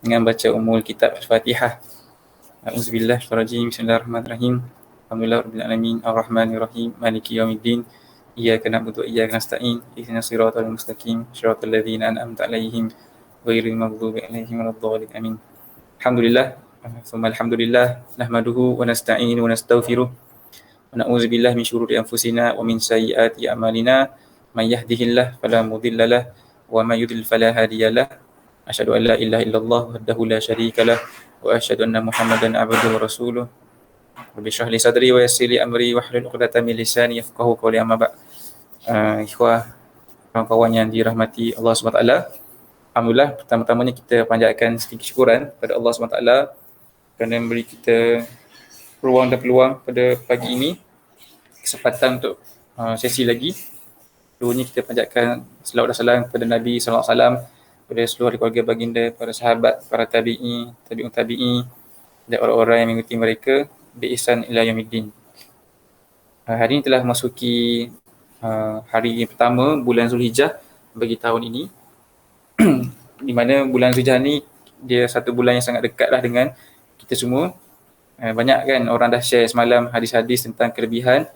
dengan baca umul kitab Al-Fatihah. A'udzubillah syarajim. Bismillahirrahmanirrahim. Alhamdulillah alamin. Ar-Rahmanirrahim. Maliki yaumiddin. Iyyaka na'budu wa iyyaka nasta'in. Ihdinas siratal mustaqim. Shiratal ladzina an'amta 'alaihim ghairil maghdubi 'alaihim waladdallin. Amin. Alhamdulillah. Thumma alhamdulillah. Nahmaduhu wa nasta'inu wa nastaghfiruh. Wa na'udzu billahi min syururi anfusina wa min sayyiati a'malina. May yahdihillahu fala mudilla lahu wa may yudlil fala hadiya lahu. Asyhadu an la ilaha illallah wahdahu la syarika lah wa asyhadu anna Muhammadan abduhu wa rasuluh. Rabbi shrah li sadri wa yassir li amri wahlul 'uqdatam min lisani yafqahu qawli. Amma ba'd. Ikhwah, kawan-kawan yang dirahmati Allah Subhanahu Wa Taala. Alhamdulillah, pertama-tamanya kita panjatkan sedikit syukuran pada Allah Subhanahu Wa Taala kerana memberi kita ruang dan peluang pada pagi ini, kesempatan untuk sesi lagi. Dulunya kita panjatkan selawat dan salam kepada Nabi sallallahu alaihi wasallam, kepada seluruh keluarga baginda, para sahabat, para tabi'i, tabi'un tabi'i dan orang-orang yang mengikuti mereka bi ihsan ila yaumiddin. Hari ini telah memasuki hari yang pertama bulan Zulhijjah bagi tahun ini. Di mana bulan Zulhijjah ni dia satu bulan yang sangat dekatlah dengan kita semua. Banyak kan orang dah share semalam hadis-hadis tentang kelebihan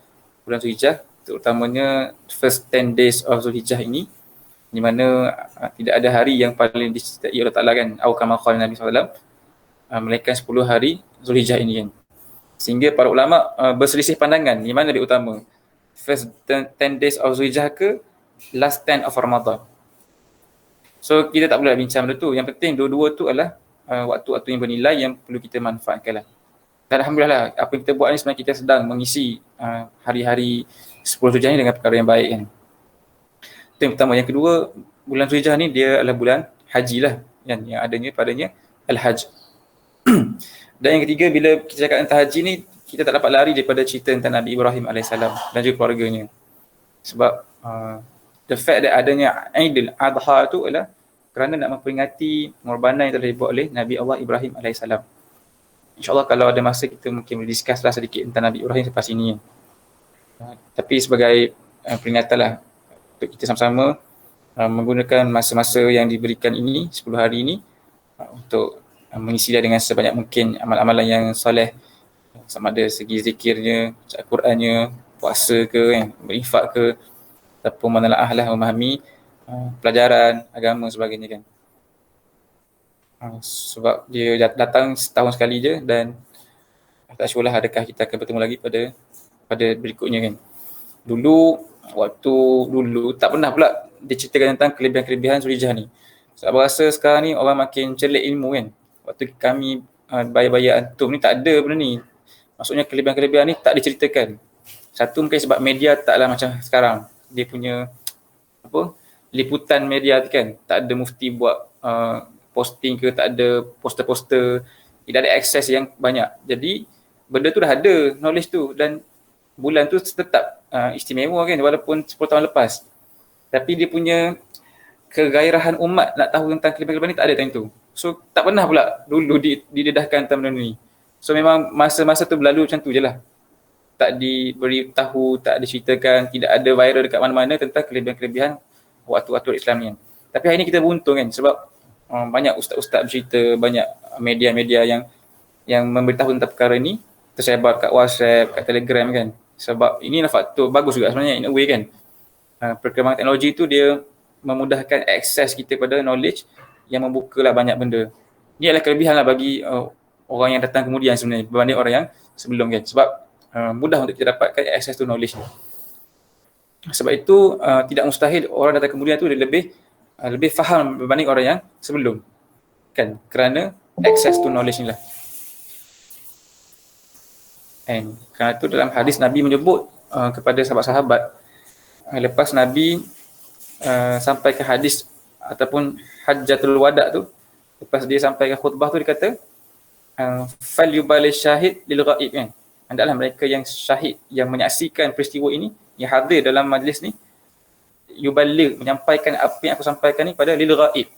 bulan Zulhijjah, terutamanya first 10 days of Zulhijjah ini, di mana tidak ada hari yang paling dicintai Allah Ta'ala kan, atau kama qala Nabi SAW, melainkan 10 hari Zulhijjah ini kan. Sehingga para ulama berselisih pandangan di mana lebih utama, first 10 days of Zulhijjah ke last 10 of Ramadan. So kita tak boleh bincang benda tu. Yang penting dua-dua tu adalah waktu-waktu yang bernilai yang perlu kita manfaatkan lah. Dan Alhamdulillah, apa yang kita buat ni sebenarnya kita sedang mengisi hari-hari 10 Zulhijjah ni dengan perkara yang baik kan. Itu yang pertama. Yang kedua, bulan Zulhijjah ni dia adalah bulan haji lah kan, yang adanya padanya Al-Hajj. Dan yang ketiga, bila kita cakap tentang haji ni, kita tak dapat lari daripada cerita tentang Nabi Ibrahim AS dan juga keluarganya. Sebab the fact that adanya Aidil Adha tu adalah kerana nak memperingati pengorbanan yang telah dibuat oleh Nabi Allah Ibrahim AS. InsyaAllah kalau ada masa kita mungkin boleh discuss lah sedikit tentang Nabi Ibrahim selepas ini. Tapi sebagai peringatan lah untuk kita sama-sama menggunakan masa-masa yang diberikan ini, 10 hari ini, untuk mengisi dia dengan sebanyak mungkin amal-amalan yang soleh, sama ada segi zikirnya, baca Qurannya, puasa ke, kan, berinfak ke, ataupun menelaah lah, memahami pelajaran agama sebagainya kan. Sebab dia datang setahun sekali je dan tak sure lah adakah kita akan bertemu lagi pada berikutnya kan. Waktu dulu tak pernah pula diceritakan tentang kelebihan-kelebihan Zulhijjah ni. Sebab rasa sekarang ni orang makin celik ilmu kan. Waktu kami bayar-bayar antum ni tak ada benda ni. Maksudnya kelebihan-kelebihan ni tak diceritakan. Satu mungkin sebab media taklah macam sekarang. Dia punya liputan media kan, tak ada mufti buat posting ke, tak ada poster-poster, tidak ada akses yang banyak. Jadi benda tu dah ada, knowledge tu, dan bulan tu tetap istimewa kan, walaupun 10 tahun lepas. Tapi dia punya kegairahan umat nak tahu tentang kelebihan-kelebihan ni tak ada time tu. So tak pernah pula dulu didedahkan tentang benda ni. So memang masa-masa tu berlalu macam tu je lah. Tak diberi tahu, tak diceritakan, tidak ada viral dekat mana-mana tentang kelebihan-kelebihan waktu-waktu Islam ni. Tapi hari ni kita beruntung kan, sebab banyak ustaz-ustaz bercerita, banyak media-media yang memberitahu tentang perkara ni, tersebar kat WhatsApp, kat Telegram kan. Sebab inilah faktor bagus juga sebenarnya in a way kan. Perkembangan teknologi tu dia memudahkan akses kita pada knowledge yang membukalah banyak benda. Ini adalah kelebihan lah bagi orang yang datang kemudian sebenarnya berbanding orang yang sebelum kan. Sebab mudah untuk kita dapatkan akses to knowledge ni. Sebab itu tidak mustahil orang datang kemudian tu dia lebih faham berbanding orang yang sebelum kan, kerana access to knowledge ni lah. And kerana tu dalam hadis Nabi menyebut kepada sahabat-sahabat lepas Nabi sampai ke hadis ataupun hajjatul wada' tu, lepas dia sampai ke khutbah tu dia kata fal yubali syahid lil ghaib kan, hendaklah mereka yang syahid, yang menyaksikan peristiwa ini, yang hadir dalam majlis ni, yuballigh, menyampaikan apa yang aku sampaikan ni pada lil ghaib,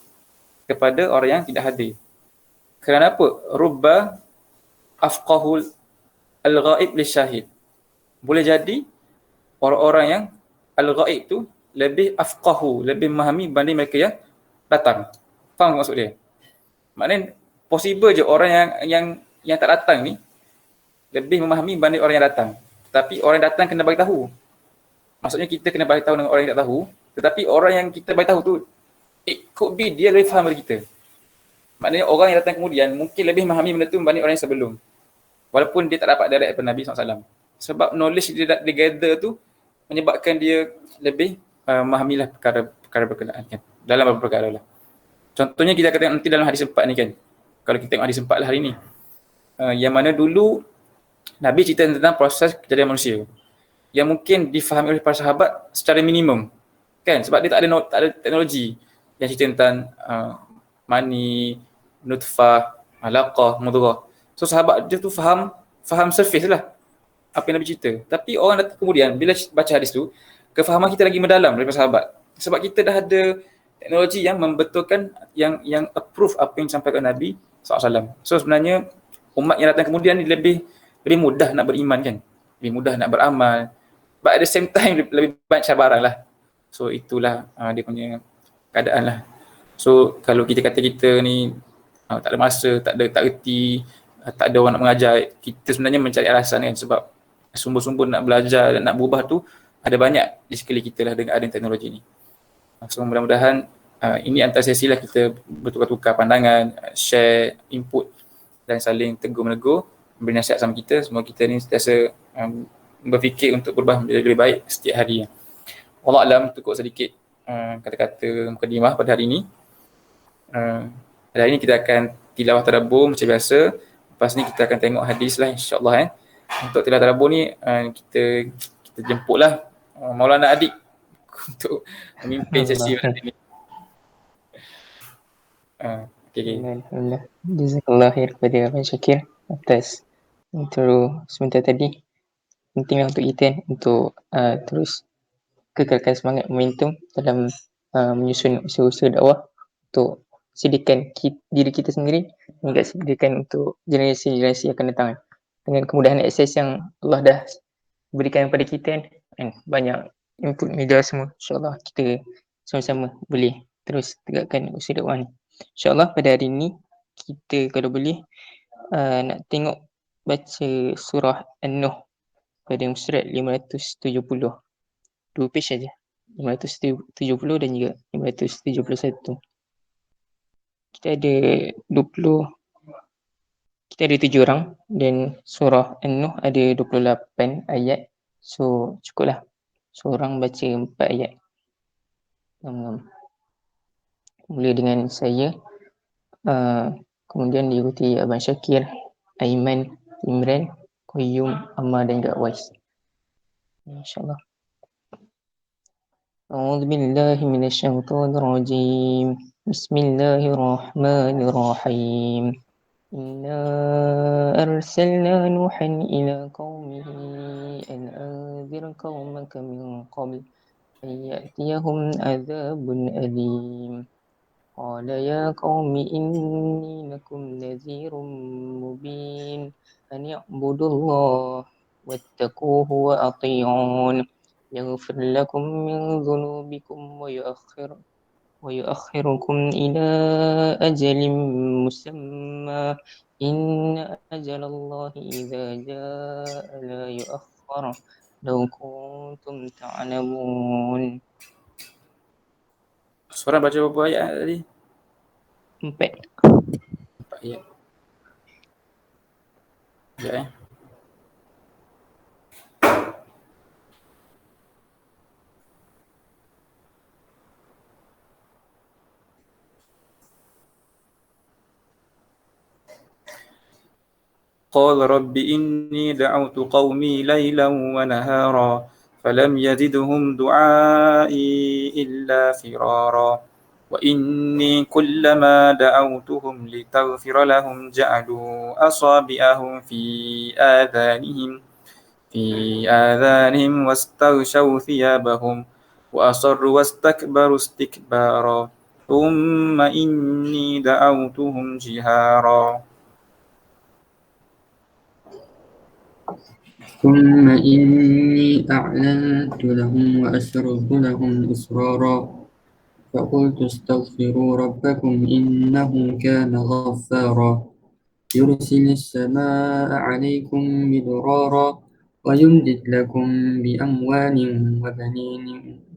kepada orang yang tidak hadir. Kerana apa? Rubba afqahul al-ghaib lisyahid. Boleh jadi orang-orang yang al-ghaib tu lebih afqahu, lebih memahami berbanding mereka yang datang. Faham maksud dia? Maknanya possible je orang yang tak datang ni lebih memahami berbanding orang yang datang. Tetapi orang yang datang kena bagi tahu. Maksudnya kita kena bagi tahu dengan orang yang tak tahu, tetapi orang yang kita bagi tahu tu it could be dia lebih faham dari kita. Maknanya orang yang datang kemudian mungkin lebih memahami benda tu berbanding orang yang sebelum. Walaupun dia tak dapat direct daripada Nabi SAW. Sebab knowledge dia gather tu menyebabkan dia lebih memahamilah perkara berkenaan kan. Dalam beberapa perkara lah. Contohnya kita akan tengok nanti dalam hadis 4 ni kan. Kalau kita tengok hadis 4 lah hari ni. Yang mana dulu Nabi cerita tentang proses kejadian manusia. Yang mungkin difahami oleh para sahabat secara minimum. Kan? Sebab dia tak ada teknologi yang cerita tentang mani, nutfah, alaqah, mudghah. So sahabat dia tu faham surface lah apa yang Nabi cerita. Tapi orang datang kemudian bila baca hadis tu, kefahaman kita lagi mendalam daripada sahabat. Sebab kita dah ada teknologi yang membetulkan yang approve apa yang disampaikan Nabi SAW. So sebenarnya umat yang datang kemudian ni lebih mudah nak beriman kan. Lebih mudah nak beramal. But at the same time lebih banyak cabaran lah. So itulah dia punya keadaan lah. So kalau kita kata kita ni tak ada masa, tak erti, tak ada orang nak mengajar, kita sebenarnya mencari alasan kan, sebab sumber-sumber nak belajar dan nak berubah tu ada banyak di sekeliling kita lah dengan adanya teknologi ni. So mudah-mudahan ini antara sesi lah kita bertukar-tukar pandangan, share input dan saling tegur-menegur, memberi nasihat sama kita. Semua kita ni sentiasa berfikir untuk berubah menjadi lebih baik setiap hari. Wallahu a'lam, cukup sedikit kata-kata mukadimah pada hari ini. Pada hari ini kita akan tilawah tadabbur macam biasa. Lepas ni kita akan tengok hadis lah insya-Allah. Untuk tilawah tadabbur ni kita jemputlah Maulana Adik untuk memimpin sesi pada hari ini. Okay. Alhamdulillah. Jazakallah khair kepada Abang Syakir atas intro sebentar tadi. Pentinglah untuk kita untuk terus kekalkan semangat momentum dalam menyusun usaha-usaha dakwah untuk sediakan diri kita sendiri dan juga sediakan untuk generasi-generasi akan datang. Dengan kemudahan akses yang Allah dah berikan kepada kita kan, banyak input media semua, insyaAllah kita sama-sama boleh terus tegakkan usaha dakwah ni. InsyaAllah pada hari ni kita kalau boleh nak tengok baca surah An-Nuh pada surat 570. 2 page saja. 570 dan juga 571. Kita ada 7 orang dan surah An-Nuh ada 28 ayat. So cukuplah seorang baca 4 ayat. Mula dengan saya, kemudian diikuti Abang Syakir, Aiman, Imran, Qayyum, Ammar dan juga Wais. InsyaAllah. أعوذ بالله من الشيطان الرجيم بسم الله الرحمن الرحيم إنا أرسلنا نوحا إلى قومه أن أنذر قومك من قبل أن يأتيهم عذاب أليم قال يا قوم إني لكم نذير مبين أن اعبدوا الله واتقوه وأطيعون يغفر لكم من ذنوبكم ويؤخركم إلى أجل مسمى إن أجل الله إذا جاء لا يؤخر لو كنتم تعلمون. Seorang baca berapa ayat tadi? 4 ayat. Sekejap قال رب إني دعوت قومي ليلا ونهارا فلم يزدهم دعائي إلا فرارا وإني كلما دعوتهم لتغفر لهم جعلوا أصابعهم في آذانهم واستغشوا ثيابهم وأصروا واستكبروا استكبارا ثم إني دعوتهم جهارا ثم إني أعلنت لهم وأسررت لهم إسرارا فقلت استغفروا ربكم إنه كان غفارا يرسل السماء عليكم مدرارا ويمدد لكم بأموال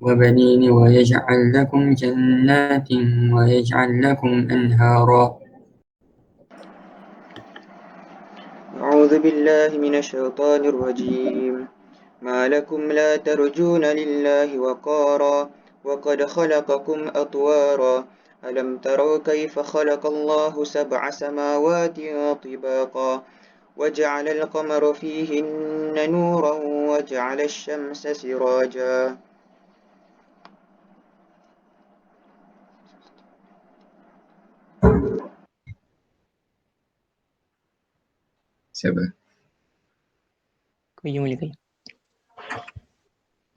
وبنين ويجعل لكم جنات ويجعل لكم أنهارا. أعوذ بالله من الشيطان الرجيم. ما لكم لا ترجون لله وقارا وقد خلقكم أطوارا ألم تروا كيف خلق الله سبع سماوات طباقا وجعل القمر فيهن نورا وجعل الشمس سراجا. Siapa? Kau mula kau.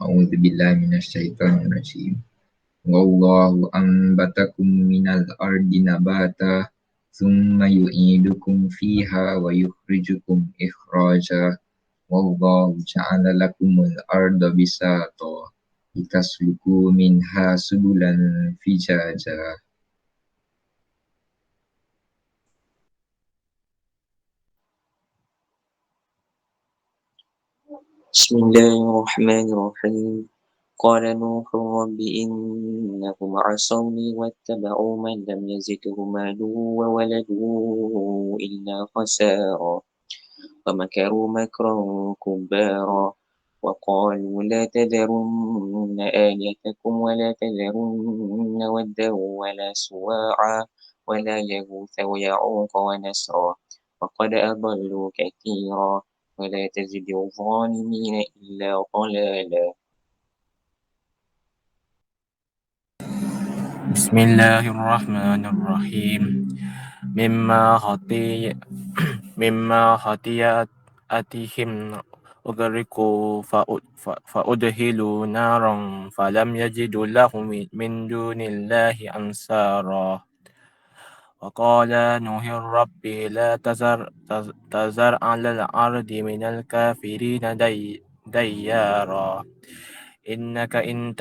A'udzu billahi minasyaitonir rajim. Wallahu anbatakum minal ardi nabata thumma yu'idukum fiha wa yukhrijukum ikhraja. Wallahu ja'ala lakumul arda bisata litasluku minha subulan fijaja. بسم الله الرحمن الرحيم. قال نوح رب إنهم عصوني واتبعوا من لم يزده ماله وولده إلا خسارا ومكروا مكرا كبارا وقالوا لا تذرن آلهتكم ولا تذرن ودا ولا سواعا ولا يغوث ويعوق ونسرا وقد أضلوا كثيرا ولا تزد الظالمين إلا ضلالا. بسم الله الرحمن الرحيم مما خطيئاتهم أغرقوا فأدخلوا نارا فلم يجدوا لهم من دون الله أنصارا وقال نوح رب لا تذر على الأرض من الكافرين ديارا إنك إن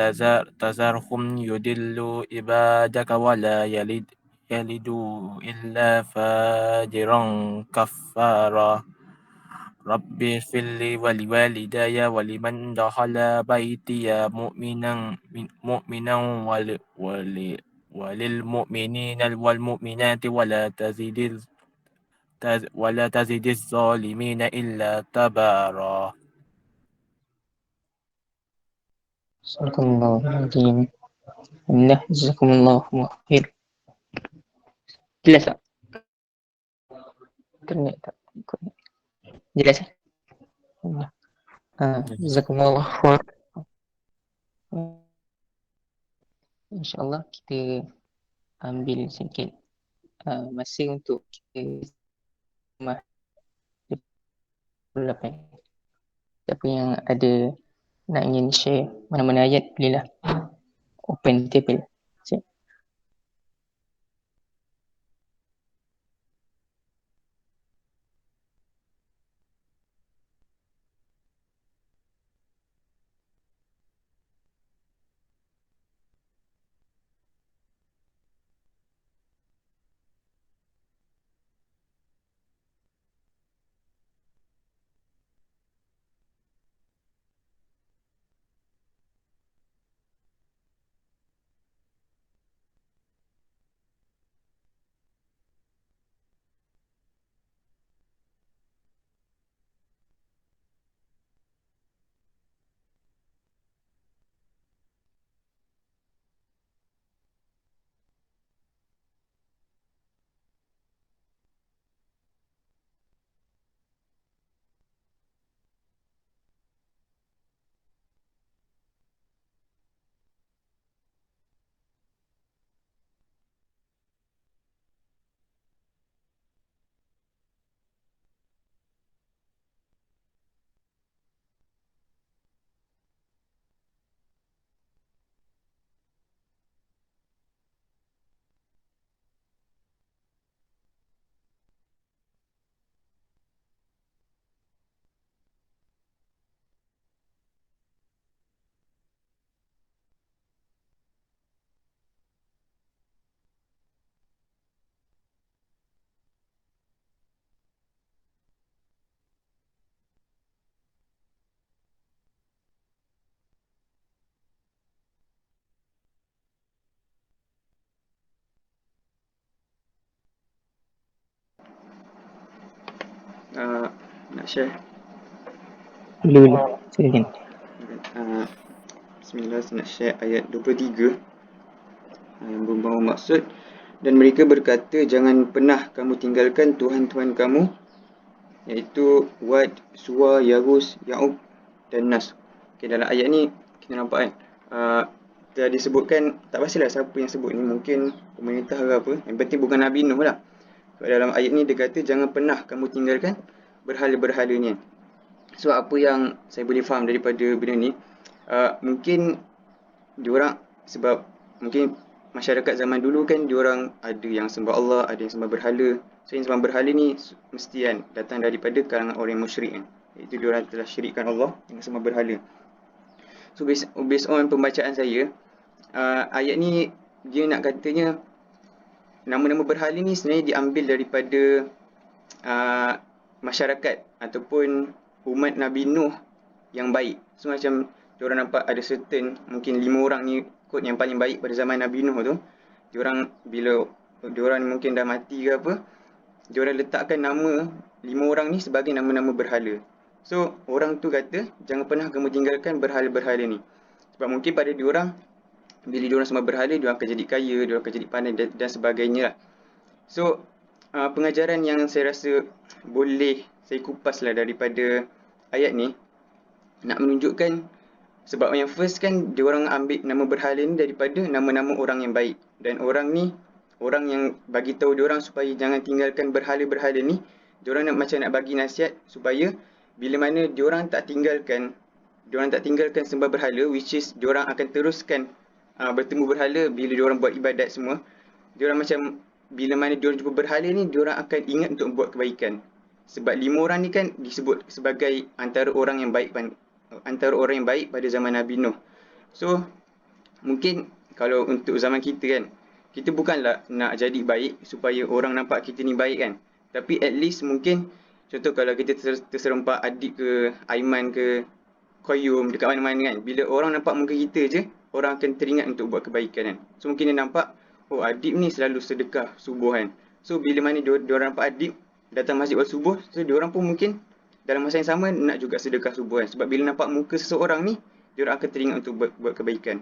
تذرهم يضلوا عبادك ولا يلدوا إلا فاجرا كفارا رب اغفر لي ولوالدي ولمن دخل بيتي مؤمنا وللمؤمنين والمؤمنات ولا تزد الظالمين إلا تبارا. Sadaqallahul Alhamdulillah, jazakumullahu khair. Jelas tak? Internet tak ikut. Jelas tak? Jazakumullahu khair. InsyaAllah kita ambil sedikit masa untuk kita berlapan. Siapa yang ada nak ingin share mana-mana ayat, bolehlah open table. Siap. Nak share? Dulu. Silakan. Bismillah, saya nak share ayat 23 yang membawa maksud. Dan mereka berkata, jangan pernah kamu tinggalkan Tuhan-Tuhan kamu, iaitu Wad, Suwa, Yahus, Ya'ub dan Nas. Okay, dalam ayat ni kita nampak kan, telah disebutkan, tak pastilah siapa yang sebut ni, mungkin pemerintah ke apa, yang penting bukan Nabi Nuh lah. Dalam ayat ni dia kata jangan pernah kamu tinggalkan berhala-berhala ni. So apa yang saya boleh faham daripada benda ni, mungkin diorang, sebab mungkin masyarakat zaman dulu kan diorang ada yang sembah Allah, ada yang sembah berhala. So yang sembah berhala ni mesti kan datang daripada kalangan orang yang musyrik kan. Itu diorang telah syirikkan Allah dengan sembah berhala. So based on pembacaan saya, ayat ni dia nak katanya nama-nama berhala ni sebenarnya diambil daripada masyarakat ataupun umat Nabi Nuh yang baik. So macam diorang nampak ada certain, mungkin 5 orang ni kot yang paling baik pada zaman Nabi Nuh tu. Diorang bila diorang mungkin dah mati ke apa, diorang letakkan nama 5 orang ni sebagai nama-nama berhala. So orang tu kata jangan pernah kamu tinggalkan berhala-berhala ni. Sebab mungkin pada diorang, bila diorang sembah berhala, diorang akan jadi kaya, diorang akan jadi pandai dan sebagainya lah. So pengajaran yang saya rasa boleh saya kupas lah daripada ayat ni, nak menunjukkan, sebab yang first kan diorang ambil nama berhala ni daripada nama-nama orang yang baik. Dan orang ni, orang yang bagi tahu diorang supaya jangan tinggalkan berhala-berhala ni, diorang nak macam nak bagi nasihat supaya bila mana diorang tak tinggalkan sembah berhala, which is diorang akan teruskan bertemu berhala bila diorang buat ibadat semua. Diorang macam bila mana diorang jumpa berhala ni, diorang akan ingat untuk buat kebaikan. Sebab 5 orang ni kan disebut sebagai antara orang yang baik pada zaman Nabi Nuh. So mungkin kalau untuk zaman kita kan, kita bukanlah nak jadi baik supaya orang nampak kita ni baik kan. Tapi at least mungkin, contoh kalau kita terserempak Adik ke, Aiman ke, Qayyum dekat mana-mana kan, bila orang nampak muka kita je, orang akan teringat untuk buat kebaikan kan. So mungkin dia nampak, oh Adib ni selalu sedekah subuh kan. So bila mana diorang nampak Adib datang masjid waktu subuh, so diorang pun mungkin dalam masa yang sama nak juga sedekah subuh kan. Sebab bila nampak muka seseorang ni, diorang akan teringat untuk buat kebaikan.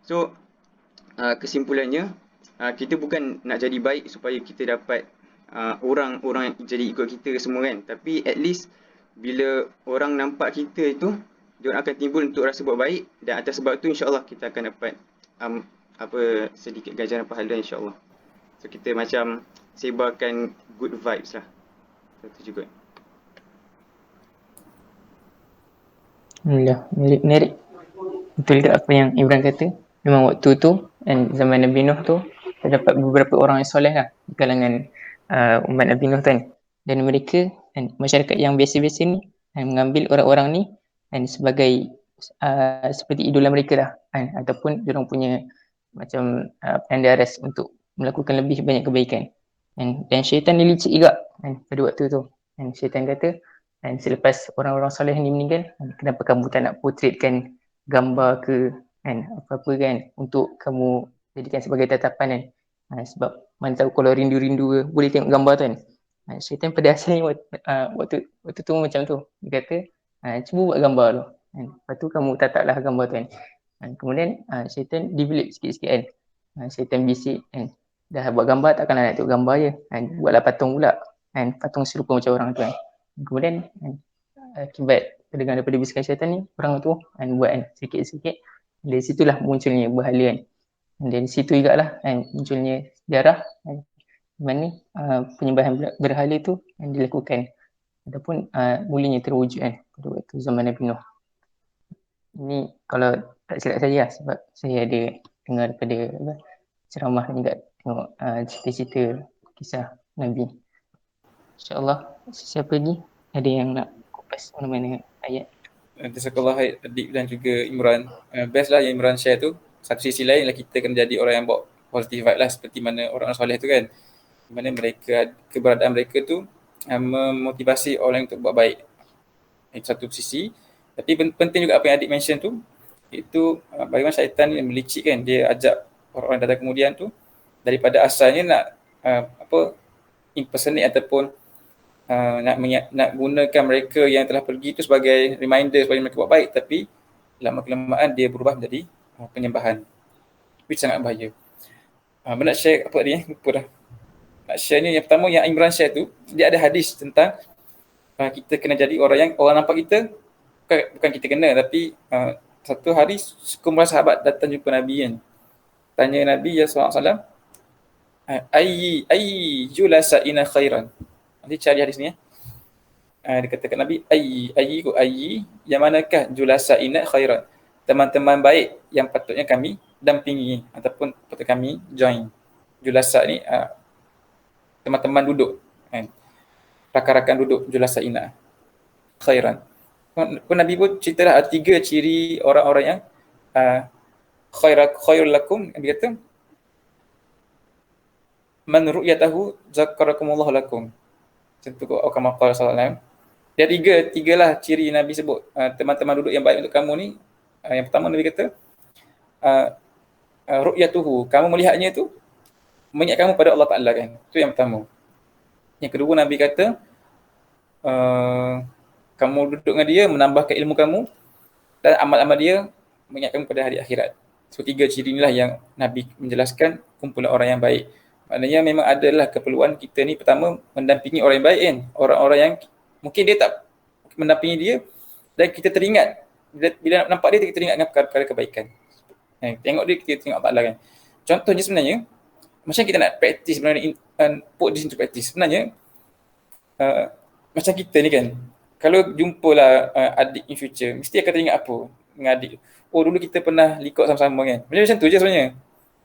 So kesimpulannya, kita bukan nak jadi baik supaya kita dapat orang jadi ikut kita semua kan. Tapi at least bila orang nampak kita itu, diorang akan timbul untuk rasa buat baik, dan atas sebab tu insya-Allah kita akan dapat sedikit ganjaran pahala insya-Allah. So kita macam sebarkan good vibes lah. Itu juga. Alhamdulillah, menarik. Betul juga apa yang Imran kata. Memang waktu tu, dan zaman Nabi Nuh tu, terdapat beberapa orang yang soleh lah di kalangan umat Nabi Nuh kan. Dan mereka, dan masyarakat yang biasa-biasa ni, mengambil orang-orang ni dan sebagai seperti idola mereka lah kan? Ataupun diorang punya macam penanda aras untuk melakukan lebih banyak kebaikan. Dan syaitan ni licik juga kan, pada waktu tu. Dan syaitan kata, dan selepas orang-orang soleh ni meninggal, kenapa kamu tak nak portraitkan gambar ke kan, apa-apa kan, untuk kamu jadikan sebagai tatapan kan. Sebab mana tahu kalau rindu-rindu ke, boleh tengok gambar tu kan. Syaitan pada asalnya waktu tu macam tu. Dia kata, cuba buat gambar tu kan. Lepas tu kamu tataplah gambar tu kan. Kemudian syaitan develop sikit-sikit kan. Syaitan bisik kan, dah buat gambar takkanlah nak tengok gambar je kan. Buatlah patung pula kan, patung serupa macam orang tu kan. Kemudian akibat terdengar daripada bisikan syaitan ni, orang tu buat kan sikit-sikit. Dari situlah munculnya berhala kan. Dan dari situ jugalah kan munculnya sejarah kan, di mana penyembahan berhala tu yang dilakukan ataupun mulanya terwujud kan pada waktu zaman Nabi Nuh. Ini kalau tak silap saya lah, sebab saya ada dengar daripada ceramah dan juga tengok cerita-cerita kisah Nabi. InsyaAllah, siapa ni ada yang nak kupas mana-mana ayat? Jazakallah Adik dan juga Imran. Best lah yang Imran share tu. Satu sisi lain lah kita kena jadi orang yang bawa positive vibe lah, seperti mana orang soleh tu kan. Di mana mereka, keberadaan mereka tu memotivasi orang untuk buat baik. Itu satu sisi. Tapi penting juga apa yang Adik mention tu, itu bagaimana syaitan ni melicik kan. Dia ajak orang-orang datang kemudian tu daripada asalnya nak impersonate ataupun nak gunakan mereka yang telah pergi itu sebagai reminder supaya mereka buat baik, tapi lama-kelamaan dia berubah menjadi penyembahan, which sangat bahaya. Nak share apa tadi lupa dah. Nak share ni yang pertama yang Imran share tu, dia ada hadis tentang kita kena jadi orang nampak kita, bukan kita kena, tapi satu hari sekumpulan sahabat datang jumpa Nabi kan. Tanya Nabi ya SAW, ayyi julasa'ina khairan. Nanti cari hadis ni ya. Dia kata kat Nabi, ayyi yang manakah julasa'ina khairan, teman-teman baik yang patutnya kami dampingi ataupun patut kami join. Julasa ni teman-teman duduk kan, rakan-rakan duduk, julasa'ina khairan. Nabi pun ceritalah 3 ciri orang-orang yang khairul lakum. Nabi kata man ru'yatahu zakarakumullah lakum. Contoh kama qala sallallahu alaihi wasallam. Dia tiga lah ciri Nabi sebut, teman-teman duduk yang baik untuk kamu ni. Yang pertama Nabi kata ru'yatuhu, kamu melihatnya tu mengingat kamu pada Allah Ta'ala kan. Itu yang pertama. Yang kedua Nabi kata kamu duduk dengan dia menambahkan ilmu kamu, dan amal-amal dia mengingat kamu pada hari akhirat. So 3 ciri inilah yang Nabi menjelaskan kumpulan orang yang baik. Maknanya memang adalah keperluan kita ni pertama mendampingi orang yang baik kan. Orang-orang yang mungkin dia tak mendampingi dia dan kita teringat, bila nampak dia kita teringat dengan perkara kebaikan. Tengok dia, kita tengok Allah kan. Contohnya sebenarnya macam kita nak praktis sebenarnya, put this into practice. Sebenarnya macam kita ni kan, kalau jumpalah adik in future, mesti akan teringat apa dengan adik. Oh dulu kita pernah likot sama-sama kan. Macam tu je sebenarnya.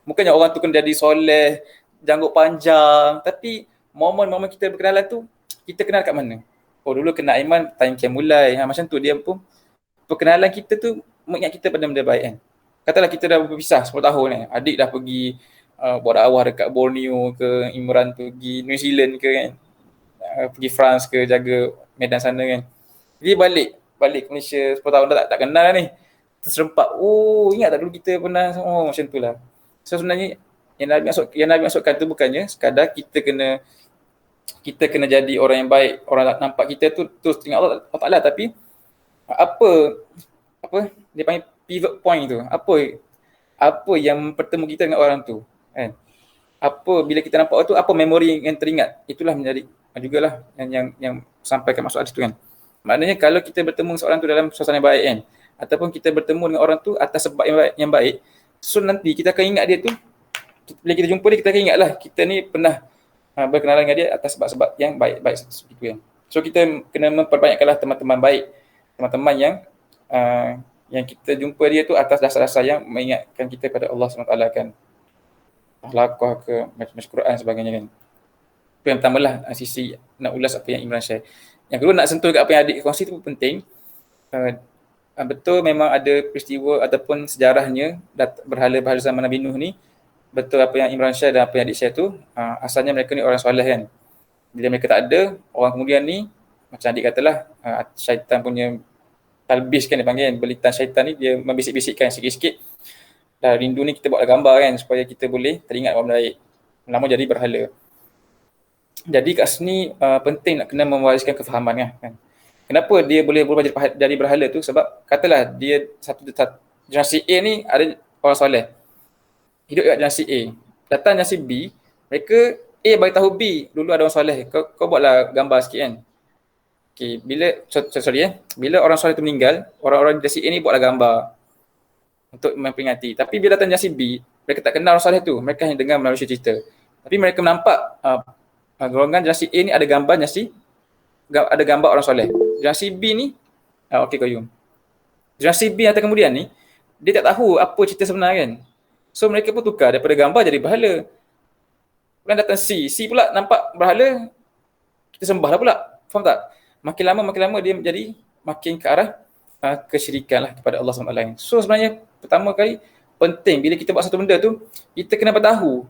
Bukannya orang tu kena jadi soleh, janggut panjang, tapi momen-momen kita berkenalan tu, kita kenal kat mana? Oh dulu kenal Aiman, time camp mulai. Macam tu dia pun, perkenalan kita tu mengingat kita pada benda baik kan. Katalah kita dah berpisah 10 tahun kan. Adik dah pergi buat dakwah dekat Borneo ke, Imran pergi New Zealand ke kan. Pergi France ke, jaga medan sana kan. Dia balik ke Malaysia 10 tahun dah tak kenal ni. Terserempak, oh ingat tak dulu kita pernah, oh macam tu lah. So sebenarnya yang Nabi maksudkan tu bukannya sekadar kita kena jadi orang yang baik, orang nampak kita tu terus tengok Allah Ta'ala, tapi apa dia panggil pivot point tu, apa yang bertemu kita dengan orang tu kan. Apa bila kita nampak tu, apa memori yang teringat, itulah menjadi jugalah yang sampaikan maksud hadis tu kan. Maknanya kalau kita bertemu seorang tu dalam suasana yang baik kan, ataupun kita bertemu dengan orang tu atas sebab yang baik, so nanti kita akan ingat dia tu, bila kita jumpa dia kita akan ingatlah kita ni pernah berkenalan dengan dia atas sebab-sebab yang baik-baik seperti itu kan. So kita kena memperbanyakkanlah teman-teman baik, teman-teman yang kita jumpa dia tu atas dasar-dasar yang mengingatkan kita pada Allah SWT kan. Akhlakah ke, macam Quran sebagainya kan. Itu yang pertama lah, sisi nak ulas apa yang Imran share. Yang kedua nak sentuh ke apa yang adik kongsi tu penting. Betul memang ada peristiwa ataupun sejarahnya berhala-berhala zaman Nabi Nuh ni. Betul apa yang Imran share dan apa yang adik share tu, asalnya mereka ni orang soleh kan. Bila mereka tak ada, orang kemudian ni, macam adik katalah, syaitan punya talbis kan dia panggil, belitan syaitan ni dia membisik-bisikkan sikit-sikit. Dah rindu ni kita buatlah gambar kan supaya kita boleh teringat orang baik. Lama jadi berhala. Jadi kat sini penting nak kena mewariskan kefahaman kan. Kenapa dia boleh berubah jadi berhala tu? Sebab katalah dia satu generasi A ni ada orang soleh, hidup kat generasi A. Datang generasi B, mereka A bagi tahu B, dulu ada orang soleh, kau buatlah gambar sikit kan. Okay, bila orang soleh tu meninggal, orang-orang generasi A ni buatlah gambar untuk memperingati. Tapi bila datang generasi B, mereka tak kenal orang soleh tu, mereka hanya dengar melalui cerita. Tapi mereka nampak golongan generasi A ni ada gambar orang soleh. Generasi B ni, okey Qayyum. Generasi B datang kemudian ni, dia tak tahu apa cerita sebenar kan. So mereka pun tukar daripada gambar jadi berhala. Kemudian datang C pula nampak berhala, kita sembahlah pula. Faham tak? Makin lama dia menjadi makin ke arah kesyirikan lah kepada Allah SWT. So sebenarnya pertama kali penting bila kita buat satu benda tu, kita kena tahu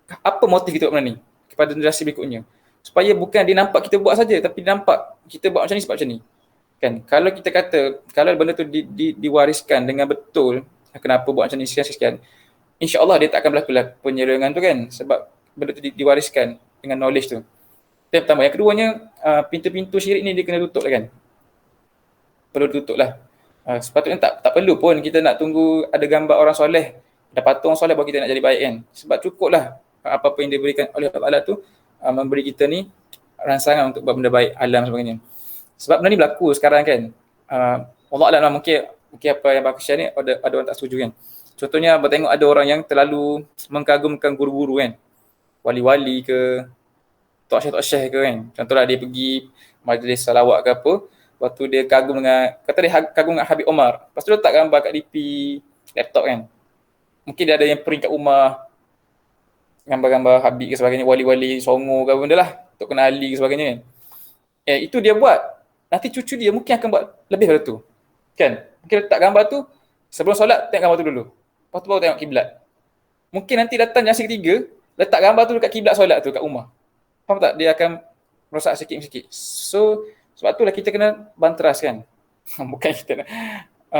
apa motif kita buat benda ni kepada generasi berikutnya. Supaya bukan dia nampak kita buat saja, tapi dia nampak kita buat macam ni sebab macam ni. Kan? Kalau kita kata, kalau benda tu diwariskan dengan betul, kenapa buat macam ni sekian-sekian, insya-Allah dia tak akan berlaku lah penyerangan tu kan, sebab benda tu diwariskan dengan knowledge tu. Yang pertama. Yang keduanya, pintu-pintu syirik ni dia kena tutup lah kan. Perlu tutup lah. Sepatutnya tak perlu pun kita nak tunggu ada gambar orang soleh, ada patung soleh baru kita nak jadi baik kan. Sebab cukup lah apa-apa yang diberikan oleh Allah tu memberi kita ni rangsangan untuk buat benda baik, alam sebagainya. Sebab benda ni berlaku sekarang kan. Allah Alam, mungkin apa yang aku share ni ada orang tak setuju kan. Contohnya abang tengok ada orang yang terlalu mengagumkan guru-guru kan. Wali-wali ke, tok syekh ke kan. Contohlah dia pergi majlis salawat ke apa, lepas tu dia kagum dengan, kata dia kagum dengan Habib Omar. Lepas tu dia letak gambar kat DP laptop kan. Mungkin dia ada yang print kat rumah, gambar-gambar Habib ke sebagainya, wali-wali Songo ke benda lah, Tok Kenali ke sebagainya kan. Itu dia buat. Nanti cucu dia mungkin akan buat lebih daripada tu. Kan? Mungkin letak gambar tu, sebelum solat tengok gambar tu dulu. Lepas tu baru tengok kiblat. Mungkin nanti datang yang ketiga, letak gambar tu dekat kiblat solat tu kat rumah. Faham tak? Dia akan merosak sikit-sikit. So, sebab itulah kita kena banteras kan. Bukan kita nak.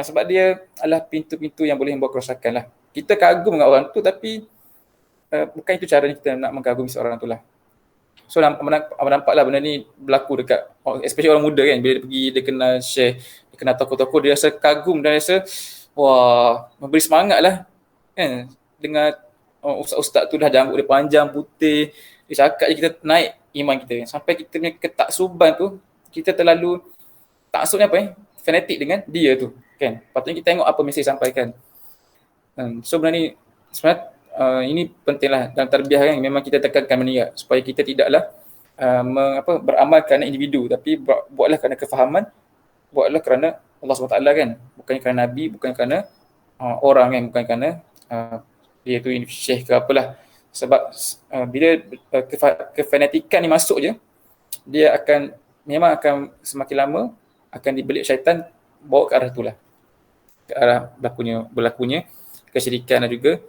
Sebab dia adalah pintu-pintu yang boleh membawa kerosakan lah. Kita kagum dengan orang tu tapi bukan itu cara kita nak mengagumi seorang tu lah. So nampaklah benda ni berlaku dekat, especially orang muda kan. Bila dia pergi, dia kena share, dia kena tokoh-tokoh, dia rasa kagum dan rasa wah, memberi semangat lah kan. Dengan ustaz-ustaz tu dah janggut dia panjang, putih, dia cakap je kita naik iman kita kan. Sampai kita punya ketaksuban tu, kita terlalu taksubnya fanatik dengan dia tu kan. Patutnya kita tengok apa mesej sampaikan. So benda ni sebenarnya ini pentinglah dalam tarbiyah kan. Memang kita tekankan benda ni supaya kita tidaklah beramal kerana individu, tapi buatlah kerana kefahaman, buatlah kerana Allah SWT kan. Bukan kerana Nabi, bukan kerana orang kan, bukan kerana dia tu syekh ke apalah. Sebab bila kefanatikan ni masuk je, dia memang akan semakin lama akan dibelit syaitan bawa ke arah itulah. Ke arah berlakunya kesyirikan dan juga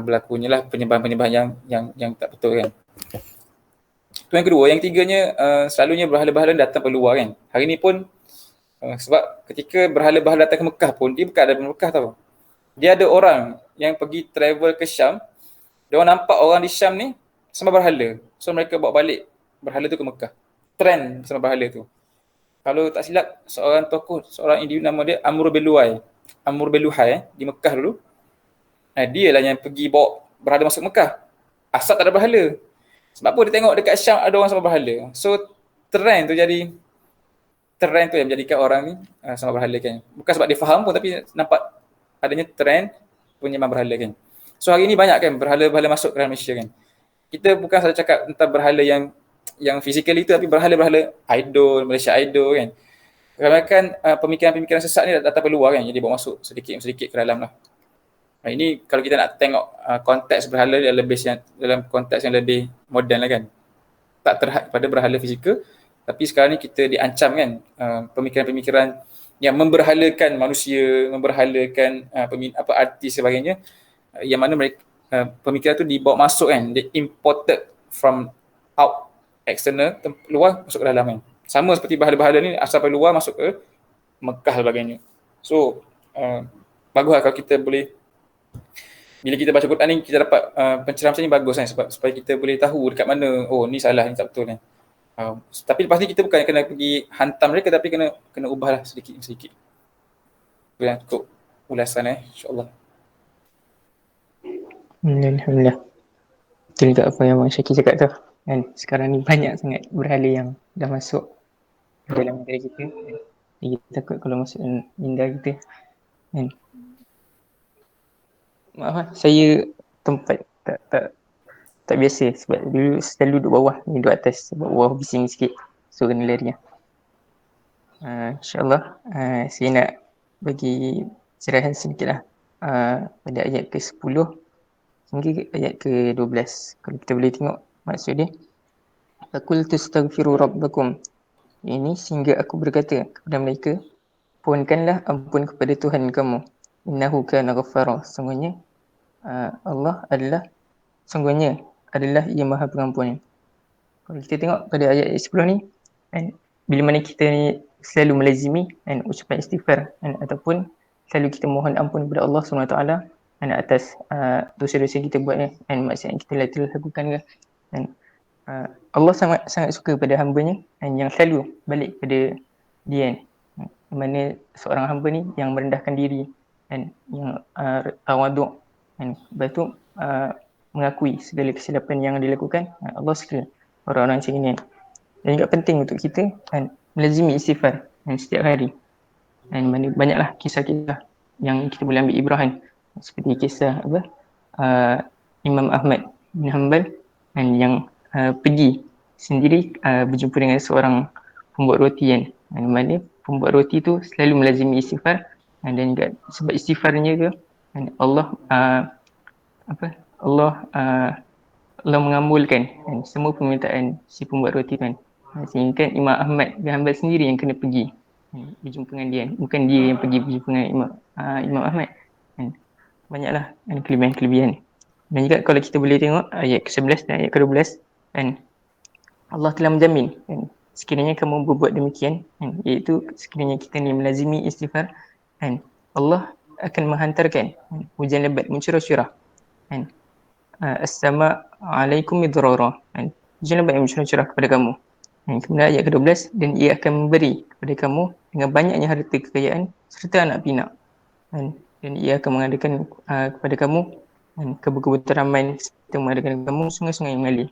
berlakunya lah penyembahan-penyembahan yang tak betul kan. Itu yang kedua. Yang tiganya, selalunya berhala-berhala datang dari luar kan. Hari ni pun sebab ketika berhala-berhala datang ke Mekah pun, dia bukan ada di Mekah tau. Dia ada orang yang pergi travel ke Syam, dia orang nampak orang di Syam ni sembah berhala. So mereka bawa balik berhala tu ke Mekah. Trend sembah berhala tu. Kalau tak silap, seorang individu nama dia Amr bin Luhai di Mekah dulu. Dia lah yang pergi bawa berhala masuk Mekah. Asal tak ada berhala. Sebab apa? Dia tengok dekat Syam ada orang sembah berhala. So trend tu yang menjadikan orang ni sembah berhala kan. Bukan sebab dia faham pun, tapi nampak adanya trend penyembah berhala kan. So hari ni banyak kan berhala-berhala masuk ke dalam Malaysia kan. Kita bukan saja cakap tentang berhala yang fizikal itu, tapi berhala-berhala idol, Malaysia Idol kan. Kebanyakan pemikiran-pemikiran sesat ni datang dari luar kan, jadi bawa masuk sedikit-sedikit ke dalam lah. Ini kalau kita nak tengok konteks berhala dalam konteks yang lebih moden lah kan. Tak terhad pada berhala fizikal, tapi sekarang ni kita diancam kan pemikiran-pemikiran yang memberhalakan manusia, memberhalakan artis sebagainya, yang mana mereka pemikiran tu dibawa masuk kan, dia imported from out, external, luar masuk ke dalam kan. Sama seperti berhala-berhala ni asal dari luar masuk ke Mekah sebagainya. So baguslah kalau kita boleh, bila kita baca Quran ni kita dapat pencerahan macam ni, bagus kan, sebab supaya kita boleh tahu dekat mana ni salah, ni tak betul kan. Tapi lepas ni kita bukan kena pergi hantam mereka, tapi kena ubahlah sedikit-sedikit. Cukup ulasan insya-Allah. Alhamdulillah. Betul juga apa yang Mak Syakir cakap tu kan. Sekarang ni banyak sangat berhala yang dah masuk dalam negara kita kan. Kita takut kalau masuk minda kita kan. Maaf saya tempat tak biasa sebab dulu selalu duduk bawah ni, duduk atas sebab bawah bising sikit, so kena lari. InsyaAllah saya nak bagi cerahan sedikit lah pada ayat ke-10 hingga ayat ke-12. Kalau kita boleh tengok maksud dia, Faqul tastaghfiru rabbakum, ini sehingga aku berkata kepada mereka, pohonkanlah ampun kepada Tuhan kamu, innahu kana ghaffara, sungguhnya Allah adalah ia maha pengampun. Kalau kita tengok pada ayat 10 ni kan, bila mana kita ni selalu melazimi kan ucapan istighfar kan, ataupun selalu kita mohon ampun kepada Allah SWT kan, atas dosa-dosa kita buat kan, maksiat yang kita telah lakukan kan. Allah sangat suka pada hamba-Nya yang selalu balik pada dia kan. Mana seorang hamba ni yang merendahkan diri dan yang tawaduk kan. Lepas tu mengakui segala kesilapan yang dilakukan. Allah suka orang-orang macam ini kan. Dan juga penting untuk kita kan melazimi istighfar kan, setiap hari. Dan mana banyaklah kisah-kisah yang kita boleh ambil ibrah kan. Seperti kisah Imam Ahmad bin Hanbal kan, yang pergi sendiri berjumpa dengan seorang pembuat roti kan. Mana pembuat roti tu selalu melazimi istighfar dan juga sebab istighfarnya tu kan, Allah mengabulkan kan, semua permintaan si pembuat roti kan. Sehingga Imam Ahmad bin Hanbal sendiri yang kena pergi berjumpa dengan dia, bukan dia yang pergi berjumpa dengan Imam Ahmad kan. Banyaklah kelebihan-kelebihan. Dan juga kalau kita boleh tengok ayat ke-11 dan ayat ke-12 kan, Allah telah menjamin kan, sekiranya kamu berbuat demikian kan, iaitu sekiranya kita ni melazimi istighfar kan, Allah akan menghantarkan kan, hujan lebat mencurah-curah kan, as-sama' alaikum midrara kan, hujan lebat yang mencurah-curah kepada kamu kan. Kemudian ayat ke-12, dan ia akan memberi kepada kamu dengan banyaknya harta kekayaan serta anak pinak kan, dan ia akan mengadakan kepada kamu kan, kebun-kebun tanaman serta mengadakan kamu sungai-sungai yang mengalir